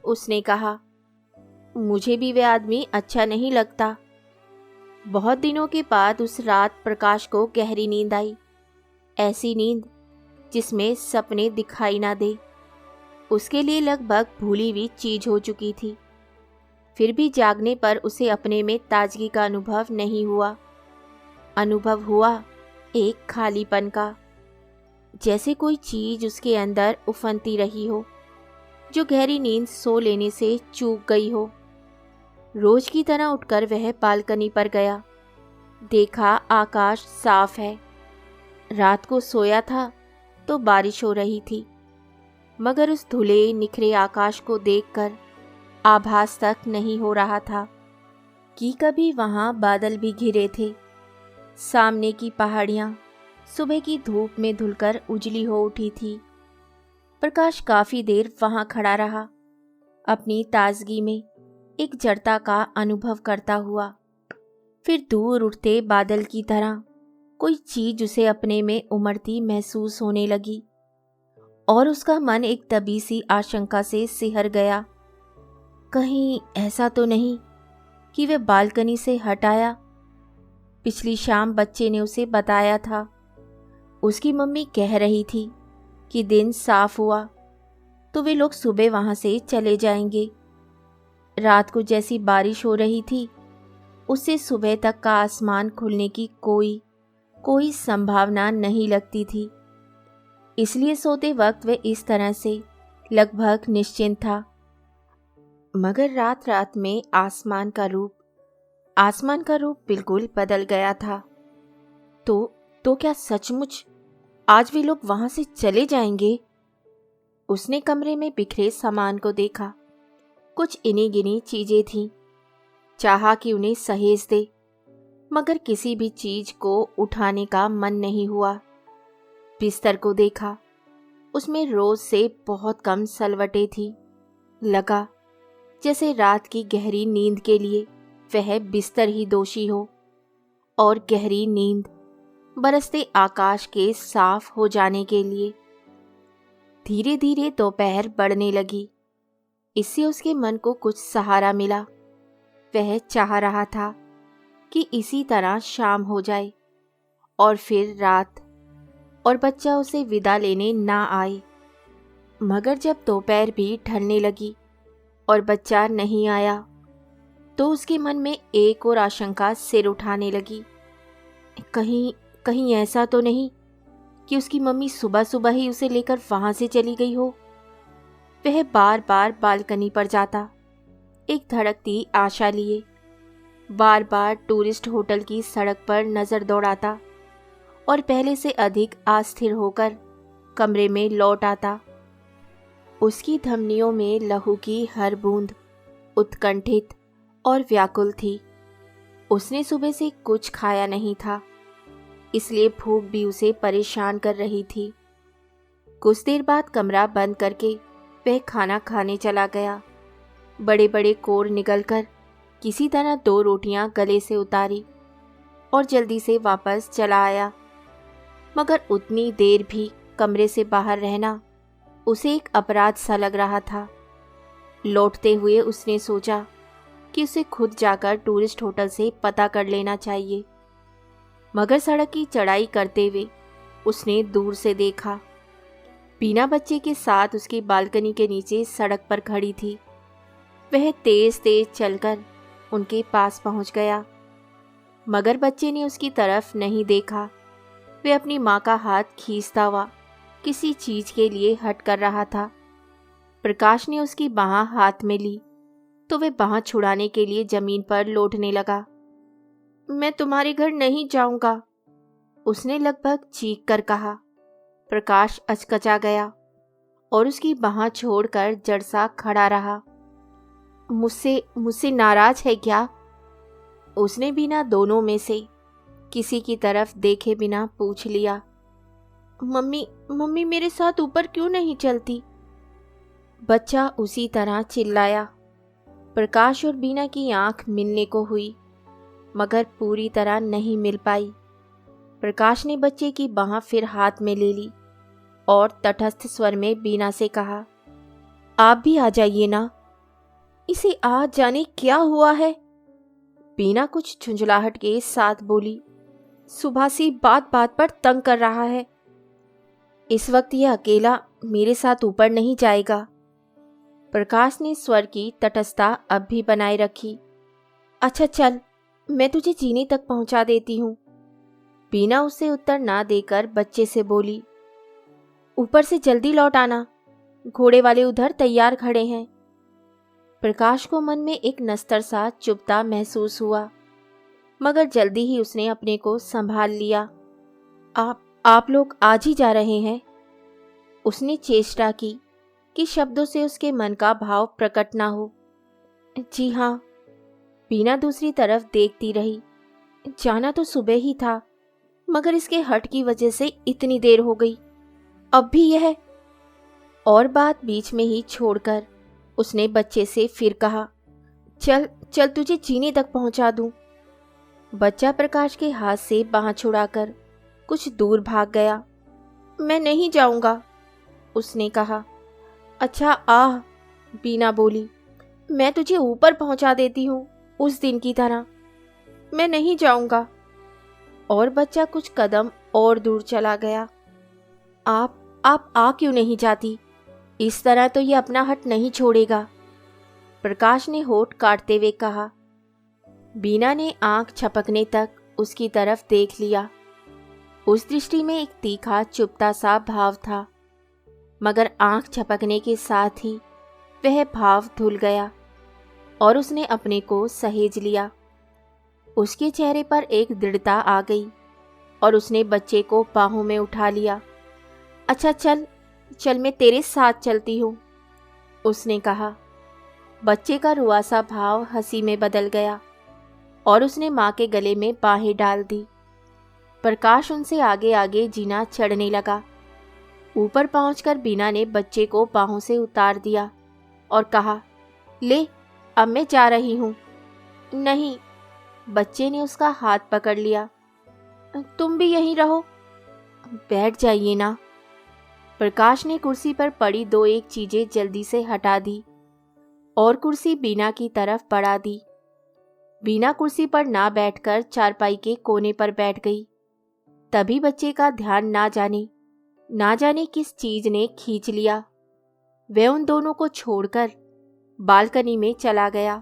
उसने कहा। मुझे भी वह आदमी अच्छा नहीं लगता। बहुत दिनों के बाद उस रात प्रकाश को गहरी नींद आई। ऐसी नींद जिसमें सपने दिखाई ना दे, उसके लिए लगभग भूली हुई चीज हो चुकी थी। फिर भी जागने पर उसे अपने में ताजगी का अनुभव नहीं हुआ। अनुभव हुआ एक खालीपन का, जैसे कोई चीज उसके अंदर उफनती रही हो, जो गहरी नींद सो लेने से चूक गई हो। रोज की तरह उठकर वह बालकनी पर गया। देखा आकाश साफ है। रात को सोया था तो बारिश हो रही थी, मगर उस धुले निखरे आकाश को देखकर आभास तक नहीं हो रहा था कि कभी वहां बादल भी घिरे थे। सामने की पहाड़ियां सुबह की धूप में धुलकर उजली हो उठी थी। प्रकाश काफी देर वहां खड़ा रहा, अपनी ताजगी में एक जड़ता का अनुभव करता हुआ। फिर दूर उठते बादल की तरह कोई चीज उसे अपने में उमड़ती महसूस होने लगी और उसका मन एक दबी सी आशंका से सिहर गया। कहीं ऐसा तो नहीं कि वह बालकनी से हट आया? पिछली शाम बच्चे ने उसे बताया था। उसकी मम्मी कह रही थी कि दिन साफ हुआ तो वे लोग सुबह वहां से चले जाएंगे। रात को जैसी बारिश हो रही थी, उससे सुबह तक का आसमान खुलने की कोई संभावना नहीं लगती थी। इसलिए सोते वक्त वह इस तरह से लगभग निश्चिंत था। मगर रात रात में आसमान का रूप बिल्कुल बदल गया था। तो क्या सचमुच आज वे लोग वहां से चले जाएंगे? उसने कमरे में बिखरे सामान को देखा। कुछ इनी गिनी चीजें थीं। चाहा कि उन्हें सहेज दे, मगर किसी भी चीज को उठाने का मन नहीं हुआ। बिस्तर को देखा, उसमें रोज से बहुत कम सलवटें थी। लगा जैसे रात की गहरी नींद के लिए वह बिस्तर ही दोषी हो और गहरी नींद बरसते आकाश के साफ हो जाने के लिए। धीरे धीरे दोपहर बढ़ने लगी। इससे उसके मन को कुछ सहारा मिला। वह चाह रहा था कि इसी तरह शाम हो जाए और फिर रात, और बच्चा उसे विदा लेने ना आए। मगर जब दोपहर भी ढलने लगी और बच्चा नहीं आया, तो उसके मन में एक और आशंका सिर उठाने लगी। कहीं कहीं ऐसा तो नहीं कि उसकी मम्मी सुबह सुबह ही उसे लेकर वहां से चली गई हो। वह बार बार बालकनी पर जाता, एक धड़कती आशा लिए। बार बार टूरिस्ट होटल की सड़क पर नजर दौड़ाता और पहले से अधिक अस्थिर होकर कमरे में लौट आता। उसकी धमनियों में लहू की हर बूंद उत्कंठित और व्याकुल थी। उसने सुबह से कुछ खाया नहीं था, इसलिए भूख भी उसे परेशान कर रही थी। कुछ देर बाद कमरा बंद करके वह खाना खाने चला गया। बड़े बड़े कोर निकलकर किसी तरह 2 रोटियां गले से उतारी और जल्दी से वापस चला आया। मगर उतनी देर भी कमरे से बाहर रहना उसे एक अपराध सा लग रहा था। लौटते हुए उसने सोचा कि उसे खुद जाकर टूरिस्ट होटल से पता कर लेना चाहिए। मगर सड़क की चढ़ाई करते हुए उसने दूर से देखा, बीना बच्चे के साथ उसकी बालकनी के नीचे सड़क पर खड़ी थी। वह तेज तेज चलकर उनके पास पहुंच गया, मगर बच्चे ने उसकी तरफ नहीं देखा। वह अपनी माँ का हाथ खींचता हुआ किसी चीज के लिए हट कर रहा था। प्रकाश ने उसकी बाँह हाथ में ली तो वह बाँह छुड़ाने के लिए जमीन पर लौटने लगा। मैं तुम्हारे घर नहीं जाऊंगा, उसने लगभग चीख कर कहा। प्रकाश अचकचा गया और उसकी बाँह छोड़कर जड़ सा खड़ा रहा। मुझसे नाराज है क्या? उसने बिना दोनों में से किसी की तरफ देखे बिना पूछ लिया। मम्मी मेरे साथ ऊपर क्यों नहीं चलती? बच्चा उसी तरह चिल्लाया। प्रकाश और बीना की आंख मिलने को हुई, मगर पूरी तरह नहीं मिल पाई। प्रकाश ने बच्चे की बाँह फिर हाथ में ले ली और तटस्थ स्वर में बीना से कहा, आप भी आ जाइए ना, इसे आज जाने क्या हुआ है। बीना कुछ झुंझलाहट के साथ बोली, सुबह से बात बात पर तंग कर रहा है। इस वक्त यह अकेला मेरे साथ ऊपर नहीं जाएगा। प्रकाश ने स्वर की तटस्थता अब भी बनाए रखी। अच्छा चल, मैं तुझे जीने तक पहुंचा देती हूँ। बीना उसे उत्तर ना देकर बच्चे से बोली, ऊपर से जल्दी लौट आना, घोड़े वाले उधर तैयार खड़े हैं। प्रकाश को मन में एक नस्तर सा चुभता महसूस हुआ, मगर जल्दी ही उसने अपने को संभाल लिया। आप लोग आज ही जा रहे हैं? उसने चेष्टा की कि शब्दों से उसके मन का भाव प्रकट ना हो। जी हाँ। बीना दूसरी तरफ देखती रही। जाना तो सुबह ही था, मगर इसके हट की वजह से इतनी देर हो गई। अब भी यह। और बात बीच में ही छोड़कर उसने बच्चे से फिर कहा, चल चल तुझे जीने तक पहुंचा दूं। बच्चा प्रकाश के हाथ से बाँह छुड़ाकर कुछ दूर भाग गया। मैं नहीं जाऊंगा, उसने कहा। अच्छा आ, बीना बोली, मैं तुझे ऊपर पहुंचा देती हूँ उस दिन की तरह। मैं नहीं जाऊंगा। और बच्चा कुछ कदम और दूर चला गया। आप आ क्यों नहीं जाती? इस तरह तो ये अपना हट नहीं छोड़ेगा, प्रकाश ने होठ काटते हुए कहा। बीना ने आंख झपकने तक उसकी तरफ देख लिया। उस दृष्टि में एक तीखा चुभता सा भाव था, मगर आंख झपकने के साथ ही वह भाव धुल गया और उसने अपने को सहेज लिया। उसके चेहरे पर एक दृढ़ता आ गई और उसने बच्चे को बाहों में उठा लिया। अच्छा चल चल, मैं तेरे साथ चलती हूँ, उसने कहा। बच्चे का रुआसा भाव हंसी में बदल गया और उसने माँ के गले में बाहें डाल दी। प्रकाश उनसे आगे आगे जीना चढ़ने लगा। ऊपर पहुंचकर बीना ने बच्चे को बाहों से उतार दिया और कहा, ले अब मैं जा रही हूँ। नहीं, बच्चे ने उसका हाथ पकड़ लिया। तुम भी यहीं रहो, बैठ जाइए ना। प्रकाश ने कुर्सी पर पड़ी दो एक चीजें जल्दी से हटा दी और कुर्सी बीना की तरफ बढ़ा दी। बीना कुर्सी पर ना बैठकर चारपाई के कोने पर बैठ गई। तभी बच्चे का ध्यान ना जाने किस चीज ने खींच लिया। वह उन दोनों को छोड़कर बालकनी में चला गया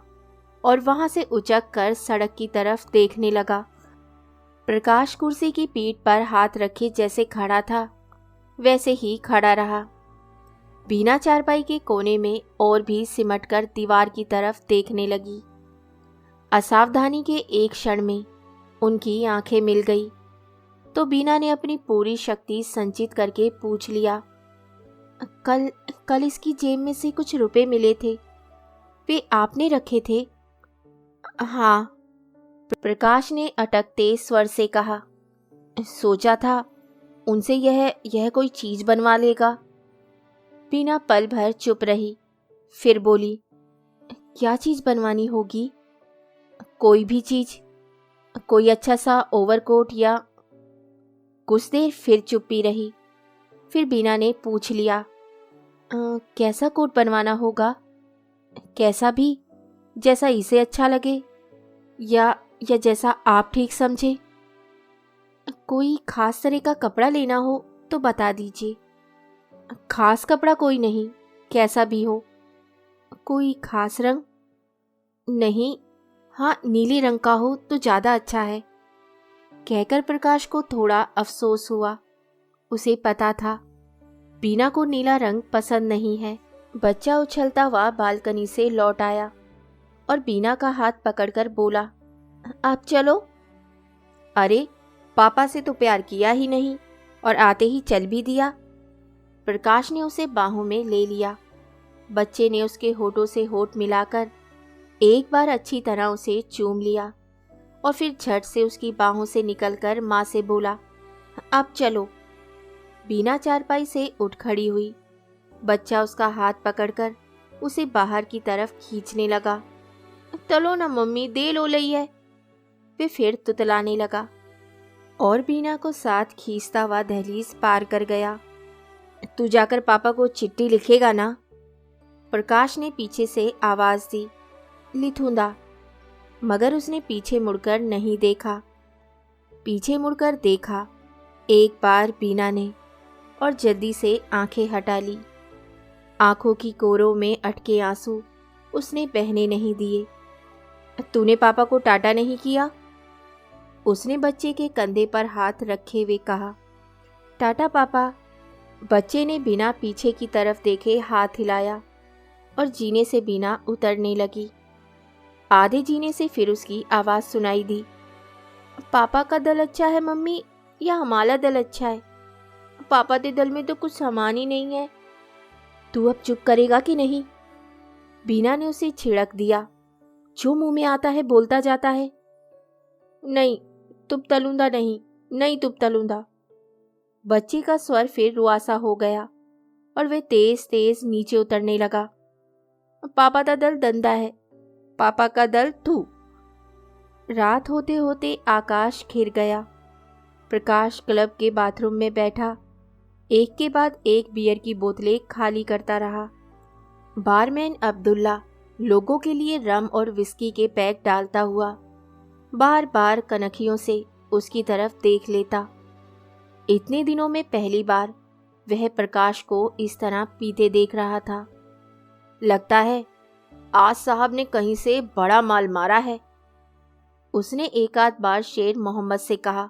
और वहां से उचक कर सड़क की तरफ देखने लगा। प्रकाश कुर्सी की पीठ पर हाथ रखे जैसे खड़ा था वैसे ही खड़ा रहा। बीना चारपाई के कोने में और भी सिमटकर दीवार की तरफ देखने लगी। असावधानी के एक क्षण में उनकी आंखें मिल गई तो बीना ने अपनी पूरी शक्ति संचित करके पूछ लिया, कल इसकी जेब में से कुछ रुपए मिले थे, वे आपने रखे थे? हाँ, प्रकाश ने अटकते स्वर से कहा। सोचा था उनसे यह कोई चीज बनवा लेगा। बीना पल भर चुप रही, फिर बोली, क्या चीज बनवानी होगी? कोई भी चीज, कोई अच्छा सा ओवरकोट या। कुछ देर फिर चुप्पी रही। फिर बीना ने पूछ लिया, कैसा कोट बनवाना होगा? कैसा भी, जैसा इसे अच्छा लगे या जैसा आप ठीक समझे। कोई खास तरह का कपड़ा लेना हो तो बता दीजिए। खास कपड़ा कोई नहीं, कैसा भी हो। कोई खास रंग? नहीं, हाँ नीले रंग का हो तो ज़्यादा अच्छा है। कहकर प्रकाश को थोड़ा अफसोस हुआ। उसे पता था बीना को नीला रंग पसंद नहीं है। बच्चा उछलता हुआ बालकनी से लौट आया और बीना का हाथ पकड़कर बोला, आप चलो। अरे पापा से तो प्यार किया ही नहीं और आते ही चल भी दिया। प्रकाश ने उसे बाहों में ले लिया। बच्चे ने उसके होठों से होठ मिलाकर एक बार अच्छी तरह उसे चूम लिया और फिर झट से उसकी बाहों से निकलकर माँ से बोला, अब चलो। बीना चारपाई से उठ खड़ी हुई। बच्चा उसका हाथ पकड़कर उसे बाहर की तरफ खींचने लगा। चलो ना मम्मी, दे लो लई है। वे फिर तुतलाने लगा और बीना को साथ खींचता हुआ दहलीज पार कर गया। तू जाकर पापा को चिट्ठी लिखेगा ना? प्रकाश ने पीछे से आवाज दी। लिखूंगा। मगर उसने पीछे मुड़कर नहीं देखा। पीछे मुड़कर देखा एक बार बीना ने और जल्दी से आंखें हटा ली। आंखों की कोरों में अटके आंसू उसने बहने नहीं दिए। तूने पापा को टाटा नहीं किया? उसने बच्चे के कंधे पर हाथ रखे हुए कहा। टाटा पापा। बच्चे ने बिना पीछे की तरफ देखे हाथ हिलाया और जीने से बीना उतरने लगी। आधे जीने से फिर उसकी आवाज़ सुनाई दी, पापा का दिल अच्छा है मम्मी या हमारा दिल अच्छा है? पापा के दिल में तो कुछ सामान ही नहीं है। तू अब चुप करेगा कि नहीं? बीना ने उसे छिड़क दिया। जो मुंह में आता है बोलता जाता है। नहीं तुम तलूंदा नहीं, नहीं तुम तलूंदा। बच्ची का स्वर फिर रुआसा हो गया और वह तेज तेज नीचे उतरने लगा। पापा का दल दंदा है, पापा का दल तू। रात होते होते आकाश घिर गया। प्रकाश क्लब के बाथरूम में बैठा एक के बाद एक बियर की बोतलें खाली करता रहा। बारमैन अब्दुल्ला लोगों के लिए रम और विस्की के पैक डालता हुआ बार बार कनखियों से उसकी तरफ देख लेता। इतने दिनों में पहली बार वह प्रकाश को इस तरह पीते देख रहा था। लगता है आज साहब ने कहीं से बड़ा माल मारा है, उसने एक आध बार शेर मोहम्मद से कहा।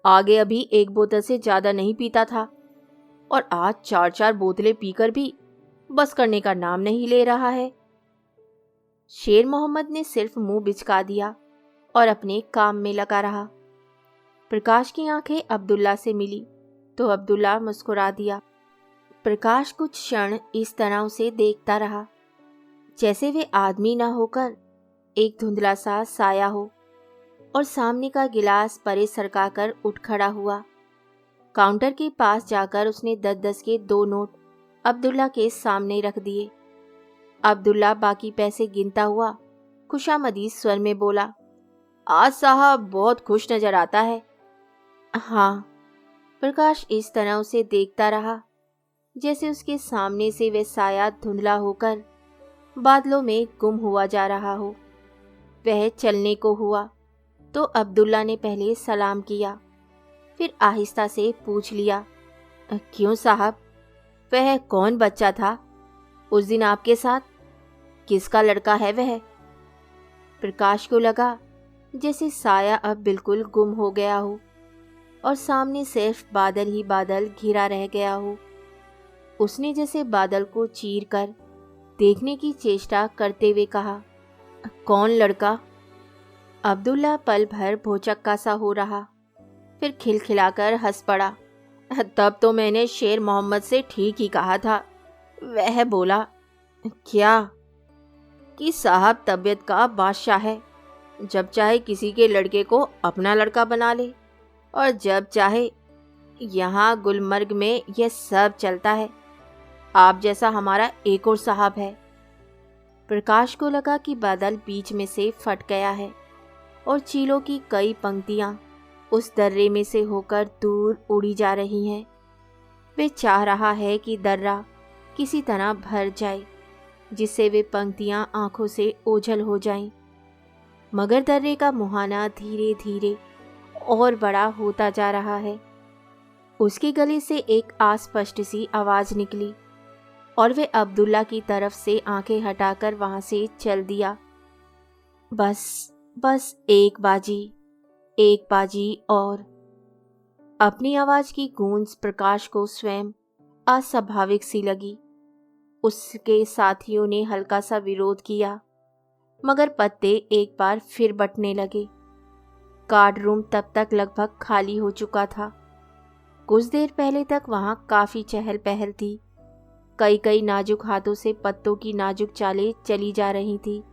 आगे अभी एक बोतल से ज्यादा नहीं पीता था और आज 4-4 बोतलें पीकर भी बस करने का नाम नहीं ले रहा है। शेर मोहम्मद ने सिर्फ मुंह बिचका दिया और अपने काम में लगा रहा। प्रकाश की आंखें अब्दुल्ला से मिली तो अब्दुल्ला मुस्कुरा दिया। प्रकाश कुछ क्षण इस तरह उसे देखता रहा जैसे वे आदमी ना होकर एक धुंधला सा साया हो, और सामने का गिलास परे सरकाकर उठ खड़ा हुआ। काउंटर के पास जाकर उसने 10-10 के 2 नोट अब्दुल्ला के सामने रख दिए। अब्दुल्ला बाकी पैसे गिनता हुआ खुशामदी स्वर में बोला, आज साहब बहुत खुश नजर आता है। हाँ। प्रकाश इस तरह उसे देखता रहा जैसे उसके सामने से वह साया धुंधला होकर बादलों में गुम हुआ जा रहा हो। वह चलने को हुआ तो अब्दुल्ला ने पहले सलाम किया, फिर आहिस्ता से पूछ लिया, क्यों साहब, वह कौन बच्चा था उस दिन आपके साथ? किसका लड़का है वह? प्रकाश को लगा जैसे साया अब बिल्कुल गुम हो गया हो और सामने सिर्फ बादल ही बादल घिरा रह गया हो। उसने जैसे बादल को चीर कर देखने की चेष्टा करते हुए कहा, कौन लड़का? अब्दुल्ला पल भर भौचक्का सा हो रहा, फिर खिलखिलाकर हंस पड़ा। तब तो मैंने शेर मोहम्मद से ठीक ही कहा था। वह बोला, क्या? कि साहब तबीयत का बादशाह है, जब चाहे किसी के लड़के को अपना लड़का बना ले और जब चाहे। यहाँ गुलमर्ग में यह सब चलता है। आप जैसा हमारा एक और साहब है। प्रकाश को लगा कि बादल बीच में से फट गया है और चीलों की कई पंक्तियां उस दर्रे में से होकर दूर उड़ी जा रही हैं। वे चाह रहा है कि दर्रा किसी तरह भर जाए, जिससे वे पंक्तियां आंखों से ओझल हो जाएं। मगर दर्रे का मुहाना धीरे धीरे और बड़ा होता जा रहा है। उसके गले से एक अस्पष्ट सी आवाज़ निकली और वे अब्दुल्ला की तरफ से आंखें हटाकर वहां से चल दिया। बस एक बाजी और। अपनी आवाज़ की गूंज प्रकाश को स्वयं अस्वाभाविक सी लगी। उसके साथियों ने हल्का सा विरोध किया, मगर पत्ते एक बार फिर बंटने लगे। कार्ड रूम तब तक लगभग खाली हो चुका था। कुछ देर पहले तक वहां काफ़ी चहल पहल थी। कई नाजुक हाथों से पत्तों की नाजुक चालें चली जा रही थी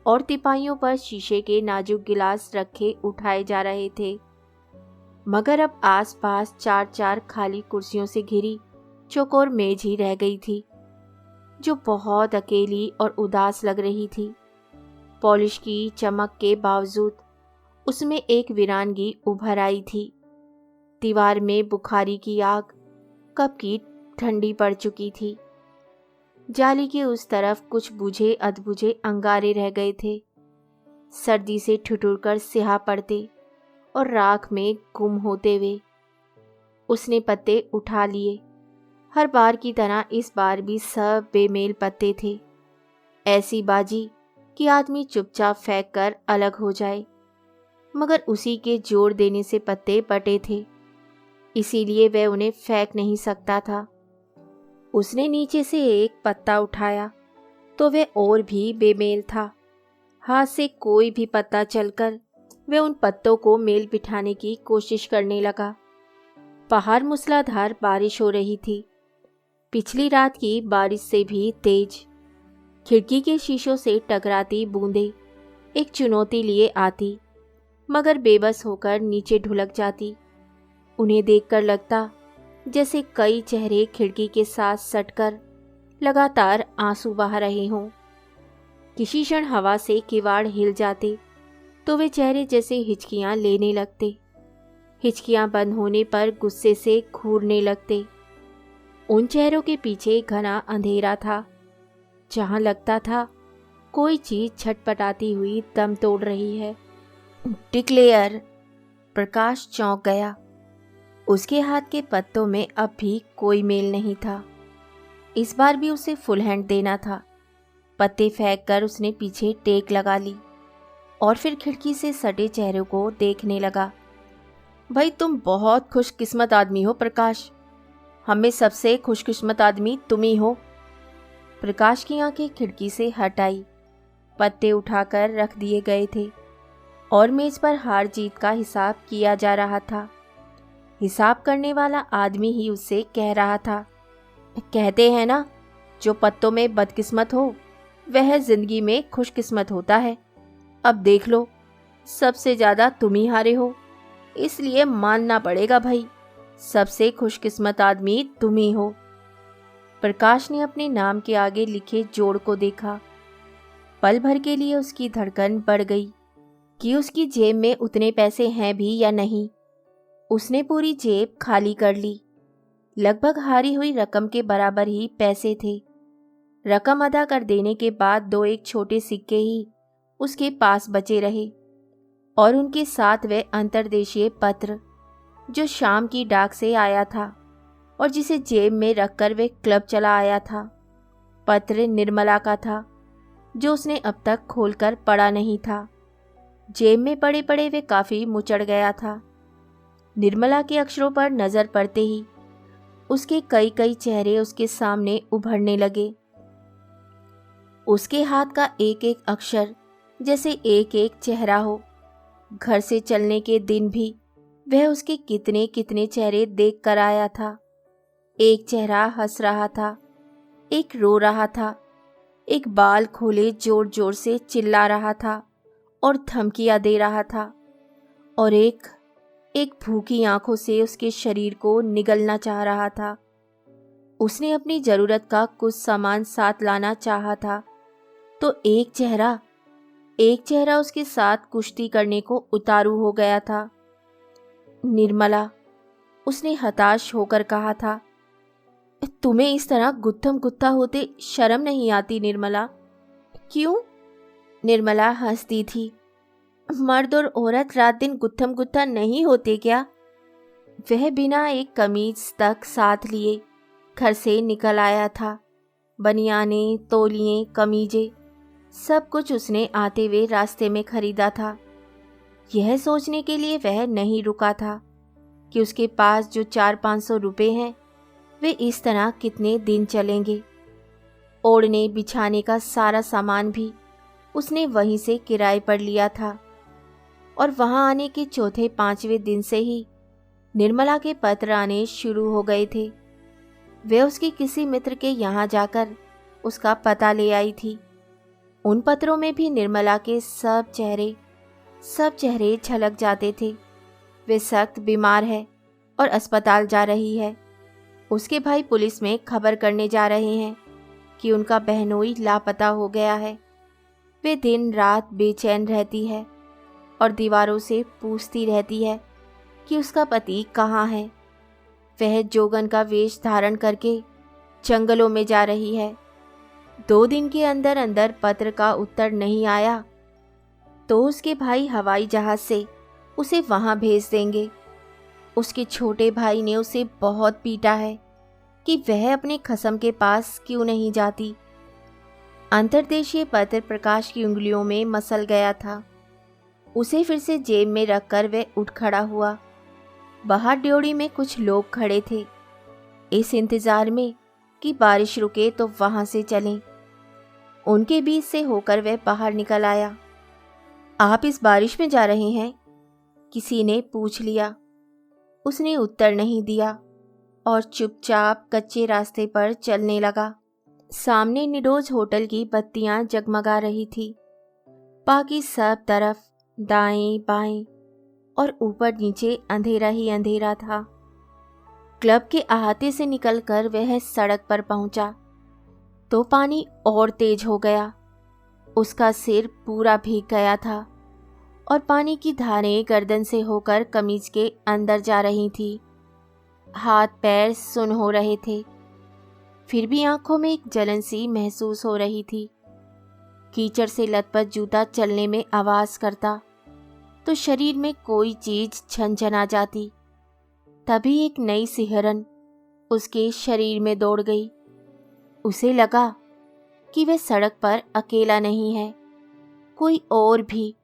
और तिपाहियों पर शीशे के नाजुक गिलास रखे उठाए जा रहे थे। मगर अब आसपास 4-4 खाली कुर्सियों से घिरी चौकोर मेज ही रह गई थी, जो बहुत अकेली और उदास लग रही थी। पॉलिश की चमक के बावजूद उसमें एक वीरानगी उभर आई थी। दीवार में बुखारी की आग कब की ठंडी पड़ चुकी थी। जाली के उस तरफ कुछ बुझे अधबुझे अंगारे रह गए थे, सर्दी से ठिठुरकर सिहा पड़ते और राख में गुम होते हुए। उसने पत्ते उठा लिए। हर बार की तरह इस बार भी सब बेमेल पत्ते थे। ऐसी बाजी कि आदमी चुपचाप फेंक कर अलग हो जाए, मगर उसी के जोर देने से पत्ते बटे थे, इसीलिए वह उन्हें फेंक नहीं सकता था। उसने नीचे से एक पत्ता उठाया तो वह और भी बेमेल था। हाथ से कोई भी पत्ता चलकर वह उन पत्तों को मेल बिठाने की कोशिश करने लगा। बाहर मूसलाधार बारिश हो रही थी, पिछली रात की बारिश से भी तेज। खिड़की के शीशों से टकराती बूंदें एक चुनौती लिए आती, मगर बेबस होकर नीचे ढुलक जाती। उन्हें देखकर लगता जैसे कई चेहरे खिड़की के साथ सटकर लगातार आंसू बहा रहे हों। किसी क्षण हवा से किवाड़ हिल जाते तो वे चेहरे जैसे हिचकियां लेने लगते। हिचकियां बंद होने पर गुस्से से घूरने लगते। उन चेहरों के पीछे घना अंधेरा था, जहां लगता था कोई चीज छटपटाती हुई दम तोड़ रही है। डिक्लेयर! प्रकाश चौंक गया। उसके हाथ के पत्तों में अब भी कोई मेल नहीं था। इस बार भी उसे फुल हैंड देना था। पत्ते फेंक कर उसने पीछे टेक लगा ली और फिर खिड़की से सटे चेहरों को देखने लगा। भाई तुम बहुत खुशकिस्मत आदमी हो प्रकाश, हमें सबसे खुशकिस्मत आदमी तुम ही हो। प्रकाश की आंखें खिड़की से हट आई। पत्ते उठाकर रख दिए गए थे और मेज पर हार जीत का हिसाब किया जा रहा था। हिसाब करने वाला आदमी ही उससे कह रहा था, कहते हैं ना, जो पत्तों में बदकिस्मत हो वह जिंदगी में खुशकिस्मत होता है। अब देख लो, सबसे ज़्यादा तुम ही हारे हो, इसलिए मानना पड़ेगा भाई, सबसे खुशकिस्मत आदमी तुम ही हो। प्रकाश ने अपने नाम के आगे लिखे जोड़ को देखा। पल भर के लिए उसकी धड़कन बढ़ गई कि उसकी जेब में उतने पैसे हैं भी या नहीं। उसने पूरी जेब खाली कर ली। लगभग हारी हुई रकम के बराबर ही पैसे थे। रकम अदा कर देने के बाद 2-1 छोटे सिक्के ही उसके पास बचे रहे और उनके साथ वह अंतर्देशीय पत्र जो शाम की डाक से आया था और जिसे जेब में रखकर वे क्लब चला आया था। पत्र निर्मला का था जो उसने अब तक खोलकर पढ़ा नहीं था। जेब में पड़े पड़े वे काफ़ी मुचड़ गया था। निर्मला के अक्षरों पर नज़र पड़ते ही उसके कई कई चेहरे उसके सामने उभरने लगे। उसके हाथ का एक एक अक्षर जैसे एक एक चेहरा हो। घर से चलने के दिन भी वह उसके कितने कितने चेहरे देख कर आया था। एक चेहरा हंस रहा था, एक रो रहा था, एक बाल खोले जोर जोर से चिल्ला रहा था और धमकियां दे रहा था, और एक भूखी आंखों से उसके शरीर को निगलना चाह रहा था। उसने अपनी जरूरत का कुछ सामान साथ लाना चाहा था तो एक चेहरा उसके साथ कुश्ती करने को उतारू हो गया था। निर्मला, उसने हताश होकर कहा था, तुम्हें इस तरह गुत्थम गुत्था होते शर्म नहीं आती निर्मला? क्यों? निर्मला हंसती थी। मर्द और औरत रात दिन गुत्थम गुत्था नहीं होते क्या? वह बिना एक कमीज तक साथ लिए घर से निकल आया था। बनियाने, तौलिए, कमीजें, सब कुछ उसने आते हुए रास्ते में खरीदा था। यह सोचने के लिए वह नहीं रुका था कि उसके पास जो 400-500 रुपये हैं वे इस तरह कितने दिन चलेंगे। ओढ़ने बिछाने का सारा सामान भी उसने वहीं से किराए पर लिया था और वहां आने के चौथे 5वें दिन से ही निर्मला के पत्र आने शुरू हो गए थे। वे उसके किसी मित्र के यहाँ जाकर उसका पता ले आई थी। उन पत्रों में भी निर्मला के सब चेहरे झलक जाते थे। वे सख्त बीमार है और अस्पताल जा रही है। उसके भाई पुलिस में खबर करने जा रहे हैं कि उनका बहनोई लापता हो गया है। वे दिन रात बेचैन रहती है और दीवारों से पूछती रहती है कि उसका पति कहाँ है। वह जोगन का वेश धारण करके जंगलों में जा रही है। 2 दिन के अंदर अंदर पत्र का उत्तर नहीं आया तो उसके भाई हवाई जहाज से उसे वहां भेज देंगे। उसके छोटे भाई ने उसे बहुत पीटा है कि वह अपने खसम के पास क्यों नहीं जाती। अंतर्देशीय पत्र प्रकाश की उंगलियों में मसल गया था। उसे फिर से जेब में रखकर वह उठ खड़ा हुआ। बाहर ड्योढ़ी में कुछ लोग खड़े थे, इस इंतजार में कि बारिश रुके तो वहां से चलें। उनके बीच से होकर वह बाहर निकल आया। आप इस बारिश में जा रहे हैं? किसी ने पूछ लिया। उसने उत्तर नहीं दिया और चुपचाप कच्चे रास्ते पर चलने लगा। सामने निडोज होटल की बत्तियां जगमगा रही थी। बाकी सब तरफ दाएं बाएं और ऊपर नीचे अंधेरा ही अंधेरा था। क्लब के अहाते से निकलकर वह सड़क पर पहुंचा तो पानी और तेज हो गया। उसका सिर पूरा भीग गया था और पानी की धारें गर्दन से होकर कमीज के अंदर जा रही थी। हाथ पैर सुन्न हो रहे थे, फिर भी आंखों में एक जलन सी महसूस हो रही थी। कीचड़ से लथपथ जूता चलने में आवाज करता तो शरीर में कोई चीज झनझना जाती। तभी एक नई सिहरन उसके शरीर में दौड़ गई। उसे लगा कि वह सड़क पर अकेला नहीं है, कोई और भी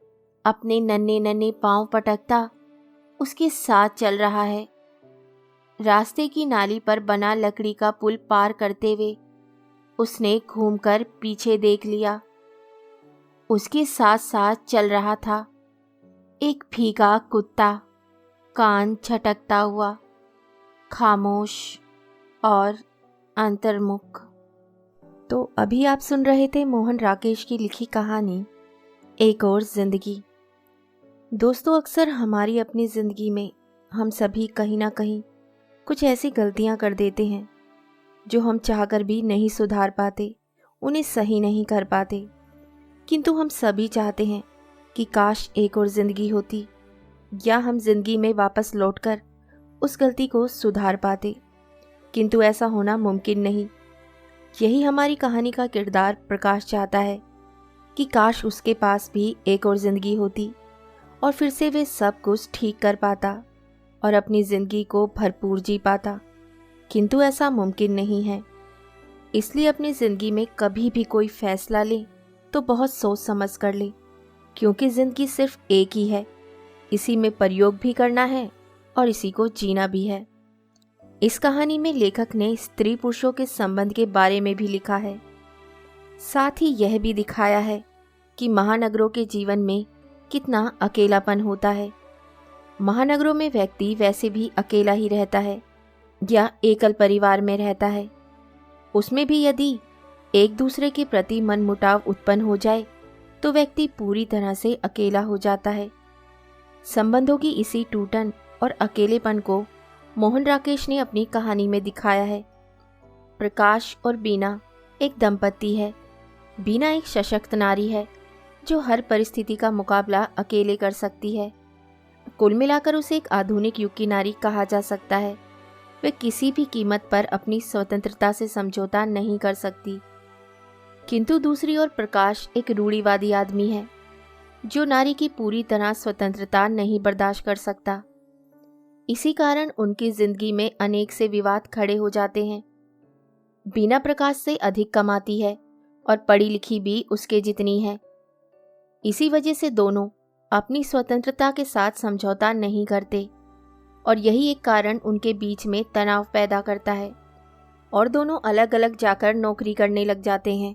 अपने नन्हे नन्हे पांव पटकता उसके साथ चल रहा है। रास्ते की नाली पर बना लकड़ी का पुल पार करते हुए उसने घूमकर पीछे देख लिया। उसके साथ साथ चल रहा था एक भीगा कुत्ता, कान झटकता हुआ, खामोश और अंतर्मुख। तो अभी आप सुन रहे थे मोहन राकेश की लिखी कहानी एक और जिंदगी। दोस्तों, अक्सर हमारी अपनी ज़िंदगी में हम सभी कहीं ना कहीं कुछ ऐसी गलतियां कर देते हैं जो हम चाहकर भी नहीं सुधार पाते, उन्हें सही नहीं कर पाते। किंतु हम सभी चाहते हैं कि काश एक और ज़िंदगी होती या हम ज़िंदगी में वापस लौटकर उस गलती को सुधार पाते। किंतु ऐसा होना मुमकिन नहीं। यही हमारी कहानी का किरदार प्रकाश चाहता है कि काश उसके पास भी एक और ज़िंदगी होती और फिर से वे सब कुछ ठीक कर पाता और अपनी ज़िंदगी को भरपूर जी पाता, किंतु ऐसा मुमकिन नहीं है। इसलिए अपनी ज़िंदगी में कभी भी कोई फैसला ले तो बहुत सोच समझ कर ले, क्योंकि ज़िंदगी सिर्फ एक ही है, इसी में प्रयोग भी करना है और इसी को जीना भी है। इस कहानी में लेखक ने स्त्री पुरुषों के संबंध के बारे में भी लिखा है। साथ ही यह भी दिखाया है कि महानगरों के जीवन में कितना अकेलापन होता है। महानगरों में व्यक्ति वैसे भी अकेला ही रहता है या एकल परिवार में रहता है। उसमें भी यदि एक दूसरे के प्रति मनमुटाव उत्पन्न हो जाए तो व्यक्ति पूरी तरह से अकेला हो जाता है। संबंधों की इसी टूटन और अकेलेपन को मोहन राकेश ने अपनी कहानी में दिखाया है। प्रकाश और बीना एक दंपति है। बीना एक सशक्त नारी है जो हर परिस्थिति का मुकाबला अकेले कर सकती है। कुल मिलाकर उसे एक आधुनिक युग की नारी कहा जा सकता है। वे किसी भी कीमत पर अपनी स्वतंत्रता से समझौता नहीं कर सकती। किंतु दूसरी ओर प्रकाश एक रूढ़िवादी आदमी है जो नारी की पूरी तरह स्वतंत्रता नहीं बर्दाश्त कर सकता। इसी कारण उनकी जिंदगी में अनेक से विवाद खड़े हो जाते हैं। बीना प्रकाश से अधिक कमाती है और पढ़ी लिखी भी उसके जितनी है। इसी वजह से दोनों अपनी स्वतंत्रता के साथ समझौता नहीं करते और यही एक कारण उनके बीच में तनाव पैदा करता है और दोनों अलग अलग जाकर नौकरी करने लग जाते हैं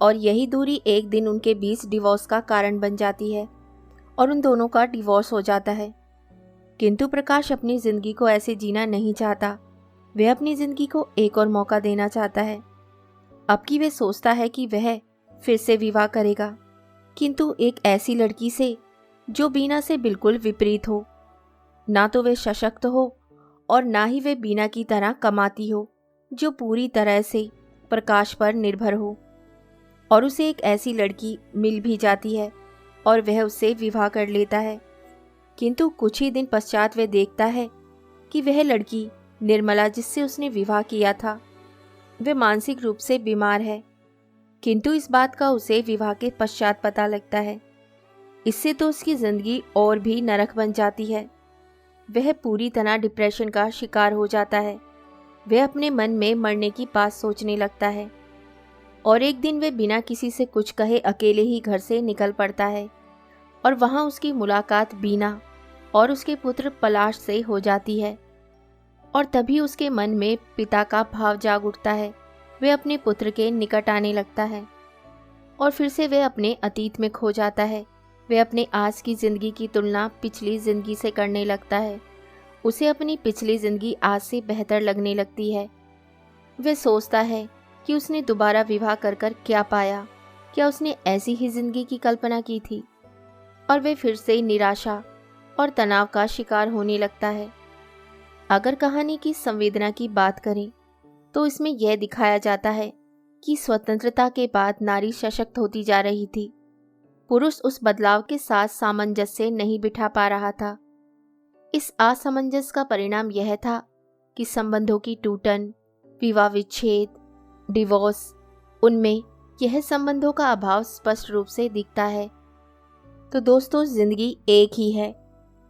और यही दूरी एक दिन उनके बीच डिवोर्स का कारण बन जाती है और उन दोनों का डिवोर्स हो जाता है। किंतु प्रकाश अपनी ज़िंदगी को ऐसे जीना नहीं चाहता। वह अपनी ज़िंदगी को एक और मौका देना चाहता है। अब की वह सोचता है कि वह फिर से विवाह करेगा, किंतु एक ऐसी लड़की से जो बीना से बिल्कुल विपरीत हो। ना तो वे सशक्त हो और ना ही वे बीना की तरह कमाती हो जो पूरी तरह से प्रकाश पर निर्भर हो। और उसे एक ऐसी लड़की मिल भी जाती है और वह उससे विवाह कर लेता है। किंतु कुछ ही दिन पश्चात वह देखता है कि वह लड़की निर्मला जिससे उसने विवाह किया था वह मानसिक रूप से बीमार है। किंतु इस बात का उसे विवाह के पश्चात पता लगता है। इससे तो उसकी ज़िंदगी और भी नरक बन जाती है। वह पूरी तरह डिप्रेशन का शिकार हो जाता है। वह अपने मन में मरने की बात सोचने लगता है और एक दिन वह बिना किसी से कुछ कहे अकेले ही घर से निकल पड़ता है और वहाँ उसकी मुलाकात बीना और उसके पुत्र पलाश से हो जाती है और तभी उसके मन में पिता का भाव जाग उठता है। वह अपने पुत्र के निकट आने लगता है और फिर से वह अपने अतीत में खो जाता है। वह अपने आज की ज़िंदगी की तुलना पिछली ज़िंदगी से करने लगता है। उसे अपनी पिछली ज़िंदगी आज से बेहतर लगने लगती है। वह सोचता है कि उसने दोबारा विवाह कर कर क्या पाया, क्या उसने ऐसी ही ज़िंदगी की कल्पना की थी, और वह फिर से निराशा और तनाव का शिकार होने लगता है। अगर कहानी की संवेदना की बात करें तो इसमें यह दिखाया जाता है कि स्वतंत्रता के बाद नारी सशक्त होती जा रही थी। पुरुष उस बदलाव के साथ सामंजस्य नहीं बिठा पा रहा था। इस असमंजस का परिणाम यह था कि संबंधों की टूटन, विवाह विच्छेद, डिवोर्स, उनमें यह संबंधों का अभाव स्पष्ट रूप से दिखता है। तो दोस्तों, जिंदगी एक ही है,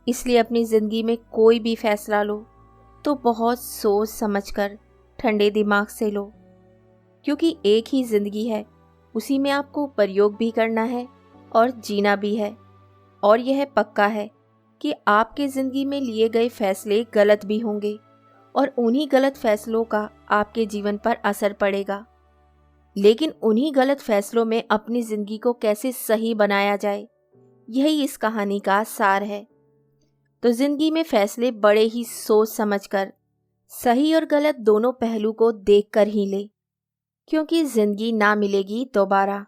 इसलिए अपनी ज़िंदगी में कोई भी फैसला लो तो बहुत सोच समझकर ठंडे दिमाग से लो, क्योंकि एक ही ज़िंदगी है, उसी में आपको प्रयोग भी करना है और जीना भी है। और यह पक्का है कि आपके ज़िंदगी में लिए गए फैसले गलत भी होंगे और उन्हीं गलत फैसलों का आपके जीवन पर असर पड़ेगा। लेकिन उन्हीं गलत फैसलों में अपनी ज़िंदगी को कैसे सही बनाया जाए, यही इस कहानी का सार है। तो ज़िंदगी में फैसले बड़े ही सोच समझकर, सही और गलत दोनों पहलू को देखकर ही ले, क्योंकि ज़िंदगी ना मिलेगी दोबारा।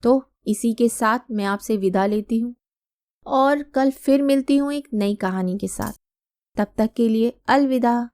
तो इसी के साथ मैं आपसे विदा लेती हूँ और कल फिर मिलती हूँ एक नई कहानी के साथ। तब तक के लिए अलविदा।